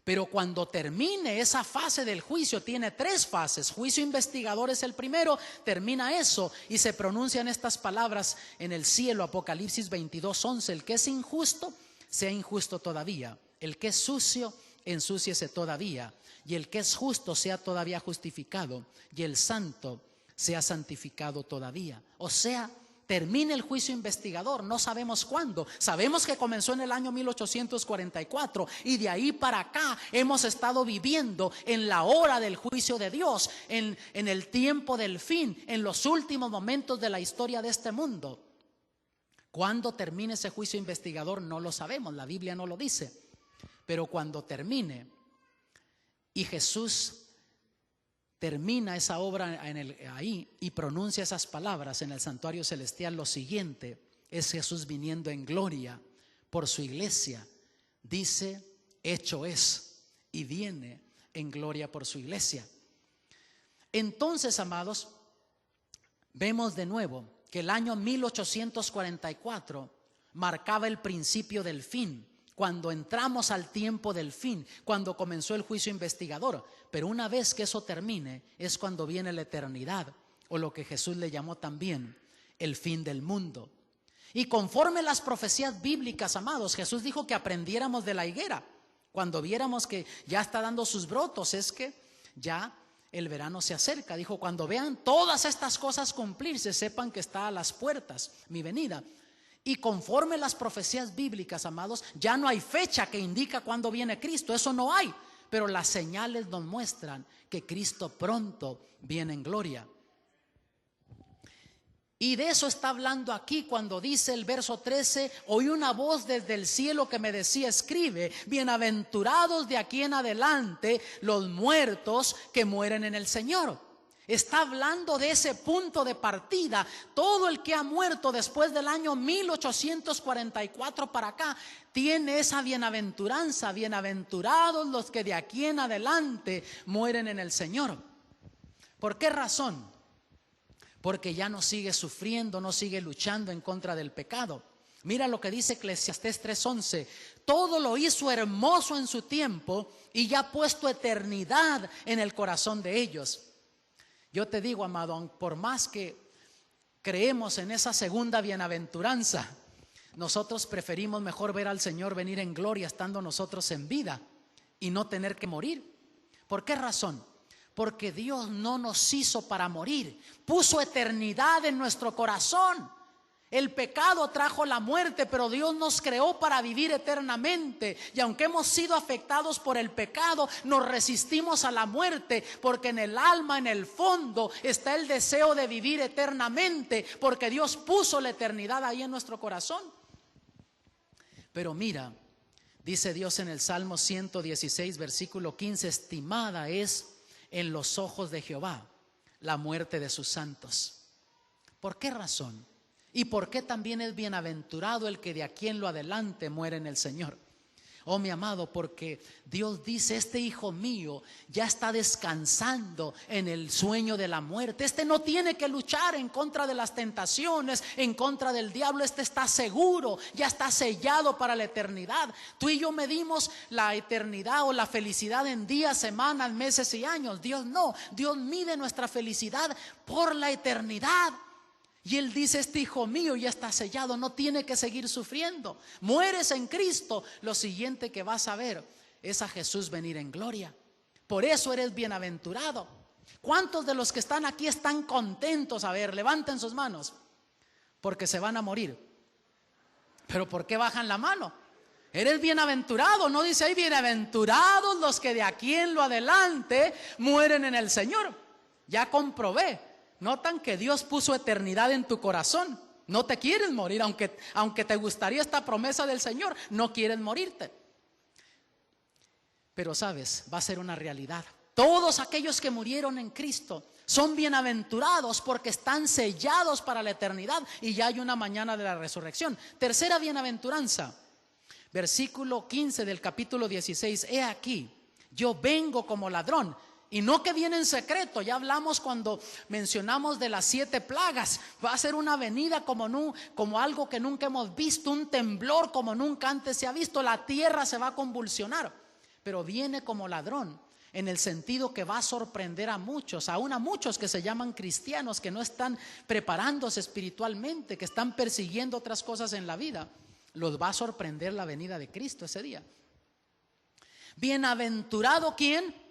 Pero cuando termine esa fase del juicio, tiene 3 fases. Juicio investigador es el primero, termina eso y se pronuncian estas palabras en el cielo, Apocalipsis 22:11. El que es injusto, sea injusto todavía. El que es sucio, ensúciese todavía. Y el que es justo, sea todavía justificado. Y el santo, sea santificado todavía. O sea, termine el juicio investigador, no sabemos cuándo. Sabemos que comenzó en el año 1844 y de ahí para acá hemos estado viviendo en la hora del juicio de Dios, en el tiempo del fin, en los últimos momentos de la historia de este mundo. Cuándo termine ese juicio investigador no lo sabemos, la Biblia no lo dice. Pero cuando termine y Jesús termina esa obra ahí y pronuncia esas palabras en el santuario celestial, lo siguiente es Jesús viniendo en gloria por su iglesia. Dice, hecho es, y viene en gloria por su iglesia. Entonces, amados, vemos de nuevo que el año 1844 marcaba el principio del fin, cuando entramos al tiempo del fin, cuando comenzó el juicio investigador. Pero una vez que eso termine, es cuando viene la eternidad, o lo que Jesús le llamó también el fin del mundo. Y conforme las profecías bíblicas, amados, Jesús dijo que aprendiéramos de la higuera. Cuando viéramos que ya está dando sus brotos, es que ya el verano se acerca. Dijo, cuando vean todas estas cosas cumplirse, sepan que está a las puertas mi venida. Y conforme las profecías bíblicas, amados, ya no hay fecha que indica cuándo viene Cristo, eso no hay. Pero las señales nos muestran que Cristo pronto viene en gloria. Y de eso está hablando aquí cuando dice el verso 13, oí una voz desde el cielo que me decía, escribe, bienaventurados de aquí en adelante los muertos que mueren en el Señor. Está hablando de ese punto de partida. Todo el que ha muerto después del año 1844 para acá tiene esa bienaventuranza. Bienaventurados los que de aquí en adelante mueren en el Señor. ¿Por qué razón? Porque ya no sigue sufriendo, no sigue luchando en contra del pecado. Mira lo que dice Eclesiastés 3:11. Todo lo hizo hermoso en su tiempo y ya ha puesto eternidad en el corazón de ellos. Yo te digo, amado, por más que creemos en esa segunda bienaventuranza, nosotros preferimos mejor ver al Señor venir en gloria estando nosotros en vida y no tener que morir. ¿Por qué razón? Porque Dios no nos hizo para morir, puso eternidad en nuestro corazón. El pecado trajo la muerte, pero Dios nos creó para vivir eternamente. Y aunque hemos sido afectados por el pecado, nos resistimos a la muerte, porque en el alma, en el fondo, está el deseo de vivir eternamente, porque Dios puso la eternidad ahí en nuestro corazón. Pero mira, dice Dios en el Salmo 116, versículo 15, estimada es en los ojos de Jehová la muerte de sus santos. ¿Por qué razón? ¿Y por qué también es bienaventurado el que de aquí en lo adelante muere en el Señor? Oh, mi amado, porque Dios dice, este hijo mío ya está descansando en el sueño de la muerte. Este no tiene que luchar en contra de las tentaciones, en contra del diablo. Este está seguro, ya está sellado para la eternidad. Tú y yo medimos la eternidad o la felicidad en días, semanas, meses y años. Dios no, Dios mide nuestra felicidad por la eternidad. Y Él dice, este hijo mío ya está sellado, no tiene que seguir sufriendo. Mueres en Cristo, lo siguiente que vas a ver es a Jesús venir en gloria. Por eso eres bienaventurado. ¿Cuántos de los que están aquí están contentos? A ver, levanten sus manos. Porque se van a morir. ¿Pero por qué bajan la mano? Eres bienaventurado, no dice ahí, bienaventurados los que de aquí en lo adelante mueren en el Señor. Ya comprobé Notan que Dios puso eternidad en tu corazón. No te quieres morir, aunque te gustaría esta promesa del Señor, no quieres morirte. Pero sabes, va a ser una realidad. Todos aquellos que murieron en Cristo son bienaventurados porque están sellados para la eternidad y ya hay una mañana de la resurrección. Tercera bienaventuranza, versículo 15 del capítulo 16. He aquí, yo vengo como ladrón. Y no que viene en secreto, ya hablamos cuando mencionamos de las 7 plagas. Va a ser una venida como algo que nunca hemos visto, un temblor como nunca antes se ha visto. La tierra se va a convulsionar, pero viene como ladrón, en el sentido que va a sorprender a muchos, aún a muchos que se llaman cristianos, que no están preparándose espiritualmente, que están persiguiendo otras cosas en la vida. Los va a sorprender la venida de Cristo ese día. Bienaventurado, ¿quién?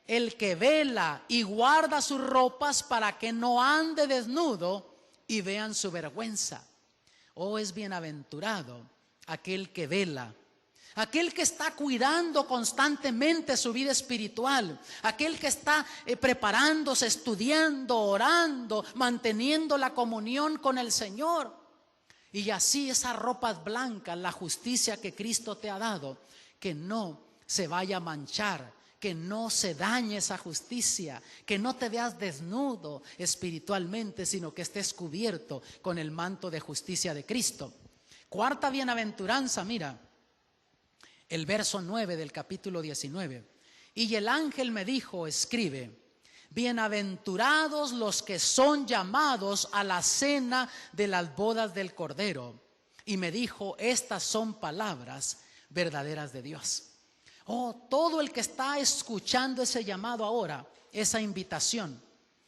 El que vela y guarda sus ropas para que no ande desnudo y vean su vergüenza. Oh, es bienaventurado aquel que vela, aquel que está cuidando constantemente su vida espiritual, aquel que está preparándose, estudiando, orando, manteniendo la comunión con el Señor. Y así esas ropas blancas, la justicia que Cristo te ha dado, que no se vaya a manchar, que no se dañe esa justicia, que no te veas desnudo espiritualmente, sino que estés cubierto con el manto de justicia de Cristo. Cuarta bienaventuranza, mira, el verso 9 del capítulo 19. Y el ángel me dijo, escribe, bienaventurados los que son llamados a la cena de las bodas del Cordero. Y me dijo, estas son palabras verdaderas de Dios. Oh, todo el que está escuchando ese llamado ahora, esa invitación,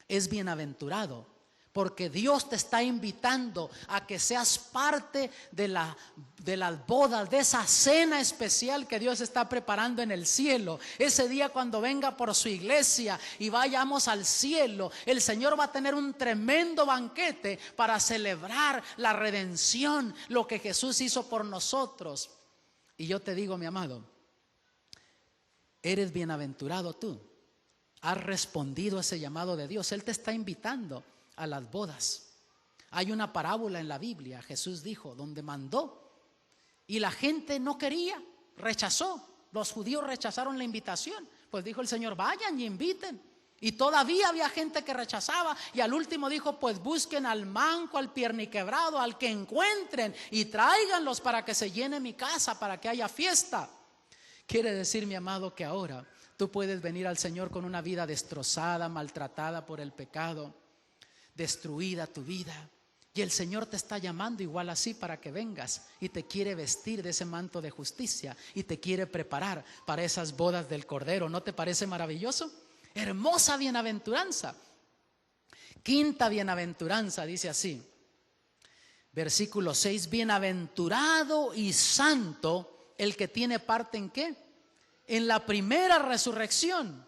es bienaventurado, porque Dios te está invitando a que seas parte de las bodas, de esa cena especial que Dios está preparando en el cielo. Ese día cuando venga por su iglesia y vayamos al cielo, el Señor va a tener un tremendo banquete para celebrar la redención, lo que Jesús hizo por nosotros. Y yo te digo, mi amado, eres bienaventurado tú. Has respondido a ese llamado de Dios. Él te está invitando a las bodas. Hay una parábola en la Biblia, Jesús dijo, donde mandó y la gente no quería, rechazó. Los judíos rechazaron la invitación. Pues dijo el Señor, vayan y inviten. Y todavía había gente que rechazaba, y al último dijo, pues busquen al manco, al pierniquebrado, al que encuentren y tráiganlos para que se llene mi casa, para que haya fiesta. Quiere decir, mi amado, que ahora tú puedes venir al Señor con una vida destrozada, maltratada por el pecado, destruida tu vida, y el Señor te está llamando igual así para que vengas, y te quiere vestir de ese manto de justicia y te quiere preparar para esas bodas del Cordero. ¿No te parece maravilloso? Hermosa bienaventuranza. Quinta bienaventuranza dice así, versículo 6, bienaventurado y santo el que tiene parte ¿en qué? En la primera resurrección.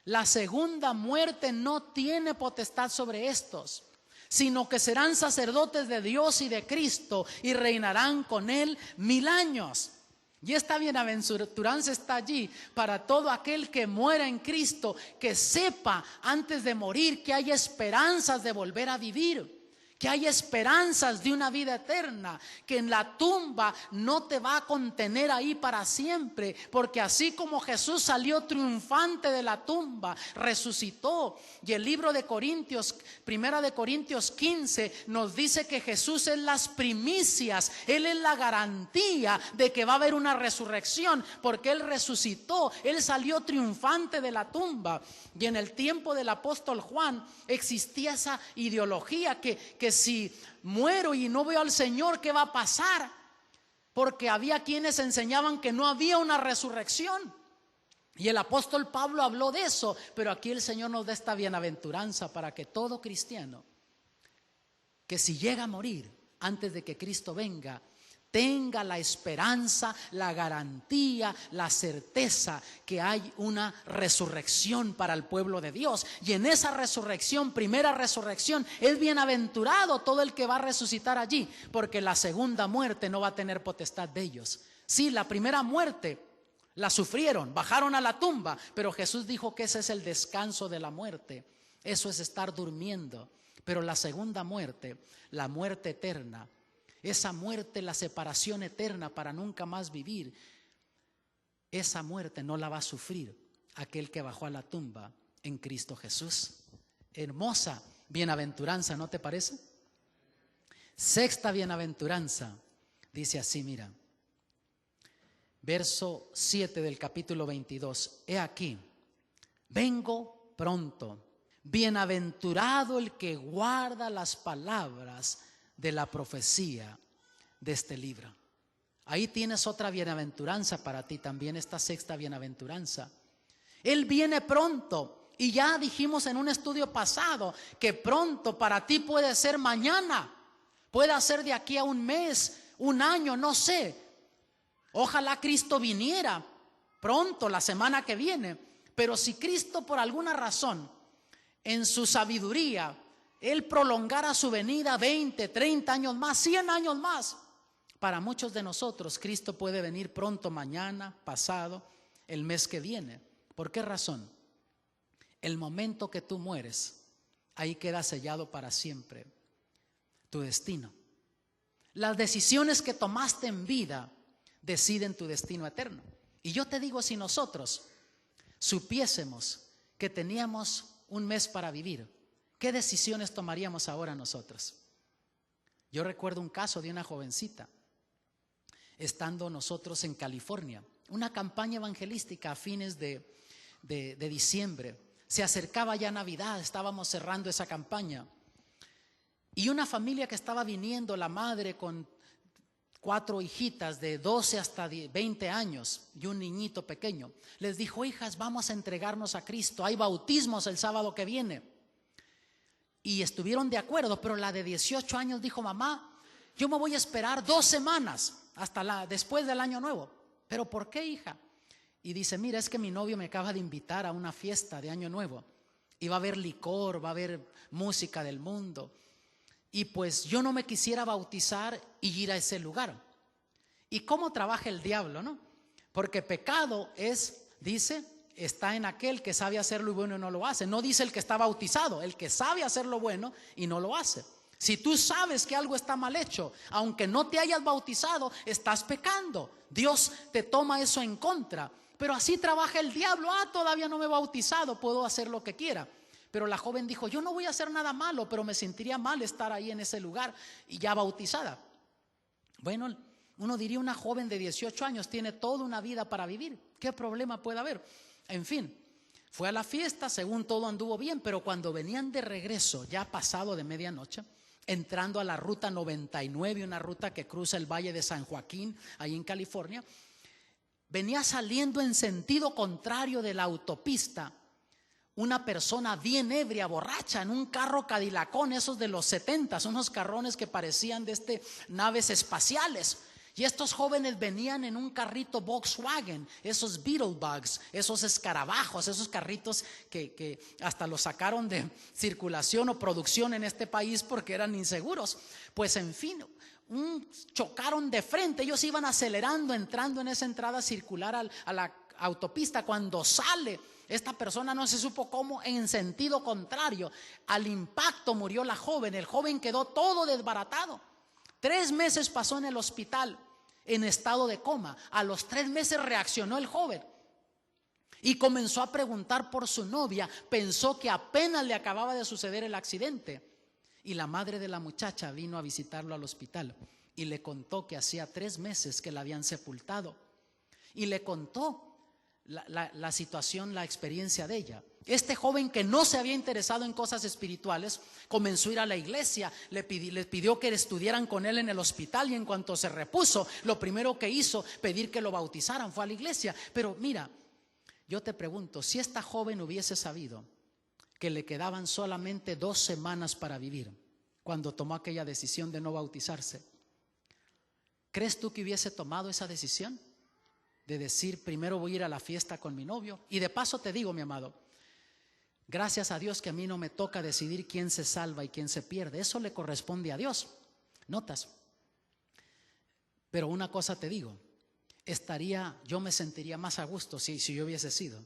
La segunda muerte no tiene potestad sobre estos, sino que serán sacerdotes de Dios y de Cristo y reinarán con él 1000 años. Y esta bienaventuranza está allí para todo aquel que muera en Cristo, que sepa antes de morir que hay esperanzas de volver a vivir, que hay esperanzas de una vida eterna, que en la tumba no te va a contener ahí para siempre, porque así como Jesús salió triunfante de la tumba, resucitó. Y el libro de Corintios, primera de Corintios 15, nos dice que Jesús es las primicias, Él es la garantía de que va a haber una resurrección, porque Él resucitó, Él salió triunfante de la tumba. Y en el tiempo del apóstol Juan existía esa ideología que si muero y no veo al Señor, ¿qué va a pasar? Porque había quienes enseñaban que no había una resurrección. Y el apóstol Pablo habló de eso, pero aquí el Señor nos da esta bienaventuranza para que todo cristiano, que si llega a morir antes de que Cristo venga, tenga la esperanza, la garantía, la certeza que hay una resurrección para el pueblo de Dios. Y en esa resurrección, primera resurrección, es bienaventurado todo el que va a resucitar allí, porque la segunda muerte no va a tener potestad de ellos. Sí, la primera muerte la sufrieron, bajaron a la tumba, pero Jesús dijo que ese es el descanso de la muerte. Eso es estar durmiendo. Pero la segunda muerte, la muerte eterna, esa muerte, la separación eterna para nunca más vivir, esa muerte no la va a sufrir aquel que bajó a la tumba en Cristo Jesús. Hermosa bienaventuranza, ¿no te parece? Sexta bienaventuranza, dice así, mira, verso 7 del capítulo 22. He aquí, vengo pronto. Bienaventurado el que guarda las palabras de la profecía de este libro. Ahí tienes otra bienaventuranza para ti también, esta sexta bienaventuranza. Él viene pronto, y ya dijimos en un estudio pasado que pronto para ti puede ser mañana, puede ser de aquí a un mes, un año, no sé. Ojalá Cristo viniera pronto, la semana que viene. Pero si Cristo por alguna razón, en su sabiduría, Él prolongara su venida 20, 30 años más, 100 años más, para muchos de nosotros Cristo puede venir pronto, mañana, pasado, el mes que viene. ¿Por qué razón? El momento que tú mueres, ahí queda sellado para siempre tu destino. Las decisiones que tomaste en vida deciden tu destino eterno. Y yo te digo, si nosotros supiésemos que teníamos un mes para vivir, ¿qué decisiones tomaríamos ahora nosotros? Yo recuerdo un caso de una jovencita, estando nosotros en California, una campaña evangelística a fines de diciembre. Se acercaba ya Navidad, estábamos cerrando esa campaña. Y una familia que estaba viniendo, la madre con 4 hijitas de 12 hasta 20 años y un niñito pequeño, les dijo: hijas, vamos a entregarnos a Cristo, hay bautismos el sábado que viene. Y estuvieron de acuerdo, pero la de 18 años dijo: mamá, yo me voy a esperar 2 semanas hasta después del año nuevo. ¿Pero por qué, hija? Y dice: mira, es que mi novio me acaba de invitar a una fiesta de año nuevo y va a haber licor, va a haber música del mundo, y pues yo no me quisiera bautizar y ir a ese lugar. ¿Y cómo trabaja el diablo, no? Porque pecado es, dice, está en aquel que sabe hacer lo bueno y no lo hace. No dice el que está bautizado, el que sabe hacer lo bueno y no lo hace. Si tú sabes que algo está mal hecho, aunque no te hayas bautizado, estás pecando. Dios te toma eso en contra. Pero así trabaja el diablo. Todavía no me he bautizado, puedo hacer lo que quiera. Pero la joven dijo: yo no voy a hacer nada malo, pero me sentiría mal estar ahí en ese lugar y ya bautizada. Bueno, uno diría, una joven de 18 años tiene toda una vida para vivir. ¿Qué problema puede haber? En fin, fue a la fiesta, según todo anduvo bien, pero cuando venían de regreso, ya pasado de medianoche, entrando a la ruta 99, una ruta que cruza el Valle de San Joaquín, ahí en California, venía saliendo en sentido contrario de la autopista una persona bien ebria, borracha, en un carro Cadillacón, esos de los 70s, unos carrones que parecían de naves espaciales. Y estos jóvenes venían en un carrito Volkswagen, esos Beetlebugs, esos escarabajos, esos carritos que hasta los sacaron de circulación o producción en este país porque eran inseguros. Pues en fin, chocaron de frente. Ellos iban acelerando, entrando en esa entrada circular a la autopista. Cuando sale esta persona, no se supo cómo, en sentido contrario al impacto, murió la joven. El joven quedó todo desbaratado. 3 meses pasó en el hospital en estado de coma. A los 3 meses reaccionó el joven y comenzó a preguntar por su novia. Pensó que apenas le acababa de suceder el accidente. Y la madre de la muchacha vino a visitarlo al hospital y le contó que hacía 3 meses que la habían sepultado. Y le contó la situación, la experiencia de ella. Este joven, que no se había interesado en cosas espirituales, comenzó a ir a la iglesia. Les pidió que estudiaran con él en el hospital, y en cuanto se repuso, lo primero que hizo, pedir que lo bautizaran, fue a la iglesia. Pero mira, yo te pregunto, si esta joven hubiese sabido que le quedaban solamente 2 semanas para vivir cuando tomó aquella decisión de no bautizarse, ¿crees tú que hubiese tomado esa decisión de decir: primero voy a ir a la fiesta con mi novio? Y de paso te digo, mi amado, gracias a Dios que a mí no me toca decidir quién se salva y quién se pierde. Eso le corresponde a Dios. ¿Notas? Pero una cosa te digo, yo me sentiría más a gusto si yo hubiese sido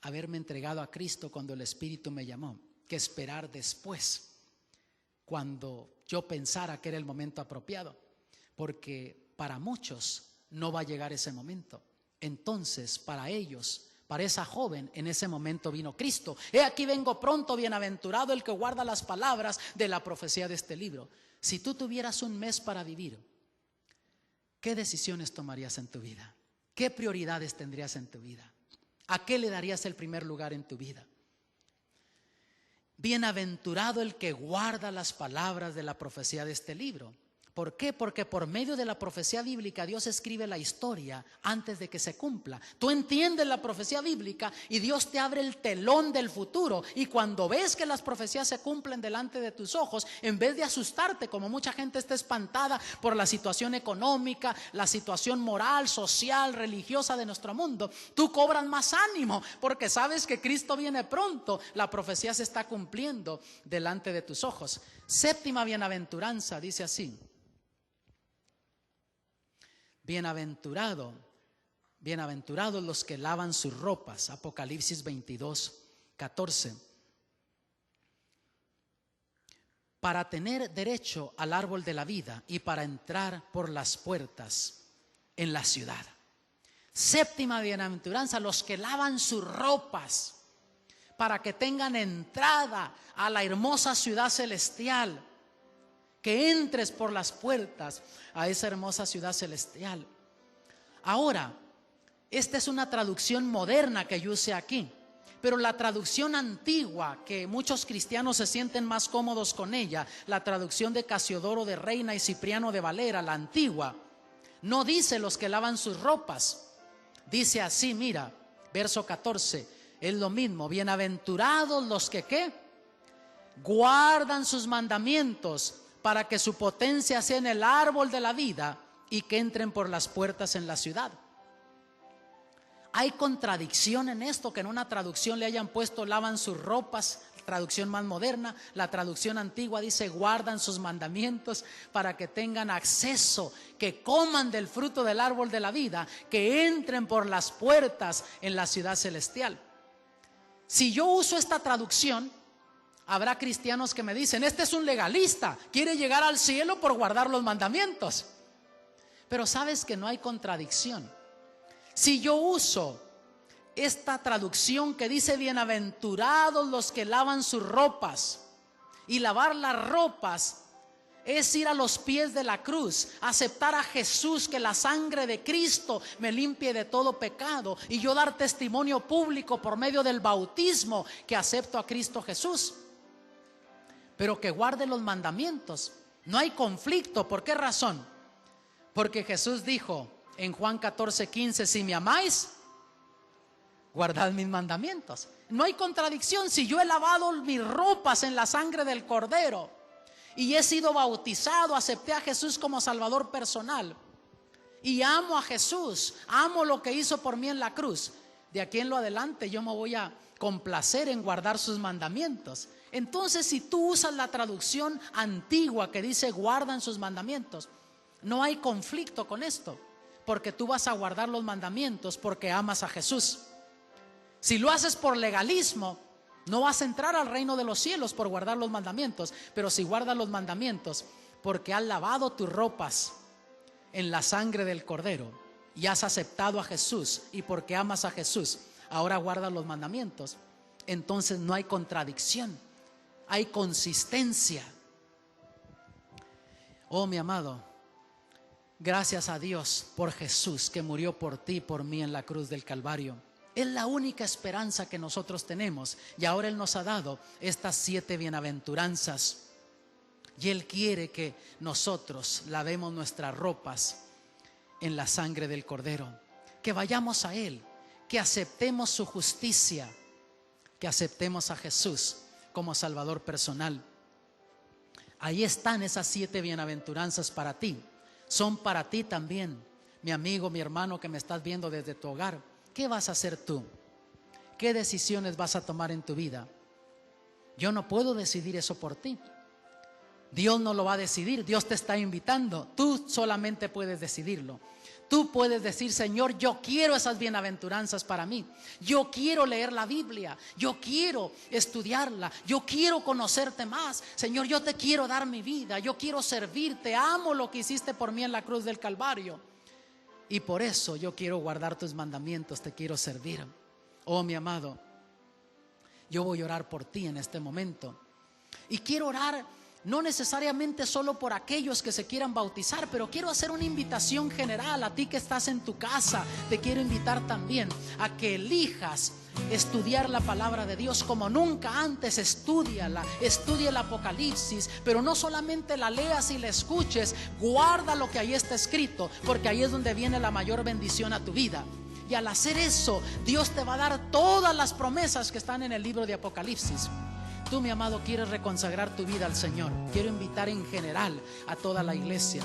haberme entregado a Cristo cuando el Espíritu me llamó que esperar después, cuando yo pensara que era el momento apropiado, porque para muchos no va a llegar ese momento. Entonces, para ellos, para esa joven, en ese momento vino Cristo. He aquí vengo pronto, bienaventurado el que guarda las palabras de la profecía de este libro. Si tú tuvieras un mes para vivir, ¿qué decisiones tomarías en tu vida? ¿Qué prioridades tendrías en tu vida? ¿A qué le darías el primer lugar en tu vida? Bienaventurado el que guarda las palabras de la profecía de este libro. ¿Por qué? Porque por medio de la profecía bíblica Dios escribe la historia antes de que se cumpla. Tú entiendes la profecía bíblica y Dios te abre el telón del futuro. Y cuando ves que las profecías se cumplen delante de tus ojos, en vez de asustarte, como mucha gente está espantada por la situación económica, la situación moral, social, religiosa de nuestro mundo, tú cobras más ánimo porque sabes que Cristo viene pronto. La profecía se está cumpliendo delante de tus ojos. Séptima bienaventuranza dice así: bienaventurados los que lavan sus ropas. Apocalipsis 22:14. Para tener derecho al árbol de la vida y para entrar por las puertas en la ciudad. Séptima bienaventuranza, los que lavan sus ropas para que tengan entrada a la hermosa ciudad celestial. Que entres por las puertas a esa hermosa ciudad celestial. Ahora, esta es una traducción moderna que yo usé aquí, pero la traducción antigua, que muchos cristianos se sienten más cómodos con ella, la traducción de Casiodoro de Reina y Cipriano de Valera, la antigua, no dice los que lavan sus ropas. Dice así, mira, verso 14, es lo mismo: bienaventurados los que ¿qué? Guardan sus mandamientos, para que su potencia sea en el árbol de la vida y que entren por las puertas en la ciudad. Hay contradicción en esto, que en una traducción le hayan puesto lavan sus ropas, traducción más moderna. La traducción antigua dice guardan sus mandamientos para que tengan acceso, que coman del fruto del árbol de la vida, que entren por las puertas en la ciudad celestial. Si yo uso esta traducción, habrá cristianos que me dicen: este es un legalista, quiere llegar al cielo por guardar los mandamientos. Pero sabes que no hay contradicción. Si yo uso esta traducción que dice bienaventurados los que lavan sus ropas, y lavar las ropas es ir a los pies de la cruz, aceptar a Jesús, que la sangre de Cristo me limpie de todo pecado, y yo dar testimonio público por medio del bautismo que acepto a Cristo Jesús, pero que guarde los mandamientos. No hay conflicto. ¿Por qué razón? Porque Jesús dijo en Juan 14:15: si me amáis, guardad mis mandamientos. No hay contradicción. Si yo he lavado mis ropas en la sangre del Cordero y he sido bautizado, acepté a Jesús como Salvador personal y amo a Jesús, amo lo que hizo por mí en la cruz, de aquí en lo adelante yo me voy a complacer en guardar sus mandamientos. Entonces, si tú usas la traducción antigua que dice guardan sus mandamientos, no hay conflicto con esto, porque tú vas a guardar los mandamientos porque amas a Jesús. Si lo haces por legalismo, no vas a entrar al reino de los cielos por guardar los mandamientos. Pero si guardas los mandamientos porque has lavado tus ropas en la sangre del Cordero y has aceptado a Jesús, y porque amas a Jesús, ahora guardas los mandamientos, entonces no hay contradicción, hay consistencia. Oh, mi amado, gracias a Dios por Jesús, que murió por ti y por mí en la cruz del Calvario. Es la única esperanza que nosotros tenemos, y ahora Él nos ha dado estas 7 bienaventuranzas, y Él quiere que nosotros lavemos nuestras ropas en la sangre del Cordero, que vayamos a Él, que aceptemos su justicia, que aceptemos a Jesús como Salvador personal. Ahí están esas 7 bienaventuranzas para ti. Son para ti también, mi amigo, mi hermano, que me estás viendo desde tu hogar. ¿Qué vas a hacer tú? ¿Qué decisiones vas a tomar en tu vida? Yo no puedo decidir eso por ti, Dios no lo va a decidir, Dios te está invitando. Tú solamente puedes decidirlo. Tú puedes decir: Señor, yo quiero esas bienaventuranzas para mí. Yo quiero leer la Biblia. Yo quiero estudiarla. Yo quiero conocerte más. Señor, yo te quiero dar mi vida. Yo quiero servirte. Amo lo que hiciste por mí en la cruz del Calvario. Y por eso yo quiero guardar tus mandamientos. Te quiero servir. Oh, mi amado, yo voy a orar por ti en este momento. Y quiero orar no necesariamente solo por aquellos que se quieran bautizar, pero quiero hacer una invitación general a ti que estás en tu casa. Te quiero invitar también a que elijas estudiar la palabra de Dios como nunca antes. Estudia el Apocalipsis, pero no solamente la leas y la escuches, guarda lo que ahí está escrito, porque ahí es donde viene la mayor bendición a tu vida. Y al hacer eso, Dios te va a dar todas las promesas que están en el libro de Apocalipsis. Tú, mi amado, quieres reconsagrar tu vida al Señor. Quiero invitar en general a toda la iglesia.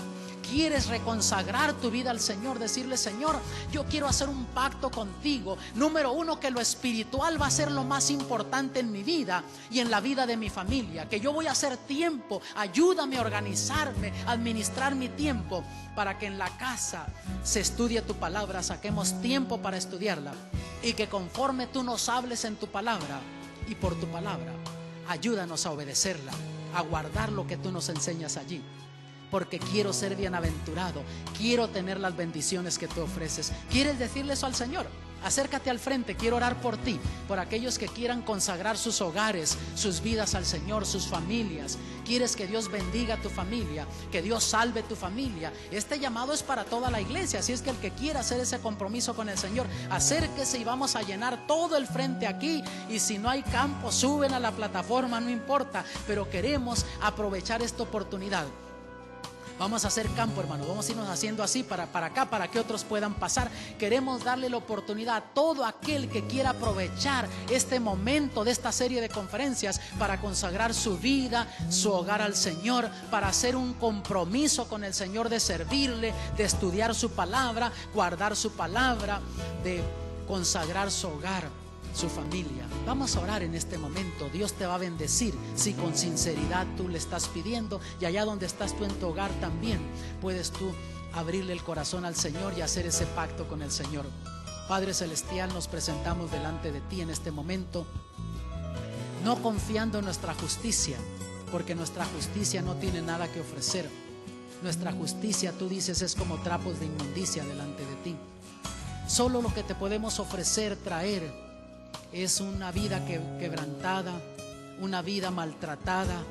Quieres reconsagrar tu vida al Señor, decirle: Señor, yo quiero hacer un pacto contigo. Número uno, que lo espiritual va a ser lo más importante en mi vida y en la vida de mi familia. Que yo voy a hacer tiempo. Ayúdame a organizarme, a administrar mi tiempo, para que en la casa se estudie tu palabra, saquemos tiempo para estudiarla. Y que conforme tú nos hables en tu palabra y por tu palabra, ayúdanos a obedecerla, a guardar lo que tú nos enseñas allí. Porque quiero ser bienaventurado, quiero tener las bendiciones que tú ofreces. ¿Quieres decirle eso al Señor? Acércate al frente, quiero orar por ti, por aquellos que quieran consagrar sus hogares, sus vidas al Señor, sus familias. Quieres que Dios bendiga tu familia, que Dios salve tu familia. Este llamado es para toda la iglesia, así es que el que quiera hacer ese compromiso con el Señor, acérquese y vamos a llenar todo el frente aquí. Y si no hay campo, suben a la plataforma, no importa, pero queremos aprovechar esta oportunidad. Vamos a hacer campo, hermano. Vamos a irnos haciendo así para acá, para que otros puedan pasar. Queremos darle la oportunidad a todo aquel que quiera aprovechar este momento de esta serie de conferencias para consagrar su vida, su hogar al Señor, para hacer un compromiso con el Señor de servirle, de estudiar su palabra, guardar su palabra, de consagrar su hogar, su familia. Vamos a orar en este momento. Dios te va a bendecir si con sinceridad tú le estás pidiendo, y allá donde estás tú en tu hogar también puedes tú abrirle el corazón al Señor y hacer ese pacto con el Señor. Padre celestial, nos presentamos delante de ti en este momento, no confiando en nuestra justicia, porque nuestra justicia no tiene nada que ofrecer. Nuestra justicia, tú dices, es como trapos de inmundicia delante de ti. Solo lo que te podemos ofrecer, traer, es una vida quebrantada, una vida maltratada.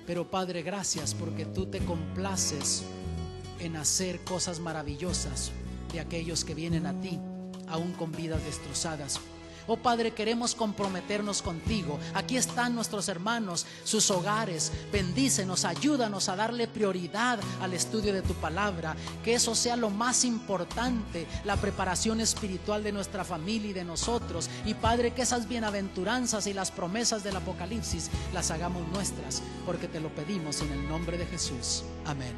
Pero Padre, gracias porque tú te complaces en hacer cosas maravillosas de aquellos que vienen a ti, aún con vidas destrozadas. Oh Padre, queremos comprometernos contigo. Aquí están nuestros hermanos, sus hogares. Bendícenos, ayúdanos a darle prioridad al estudio de tu palabra. Que eso sea lo más importante, la preparación espiritual de nuestra familia y de nosotros. Y Padre, que esas bienaventuranzas y las promesas del Apocalipsis las hagamos nuestras, porque te lo pedimos en el nombre de Jesús. Amén.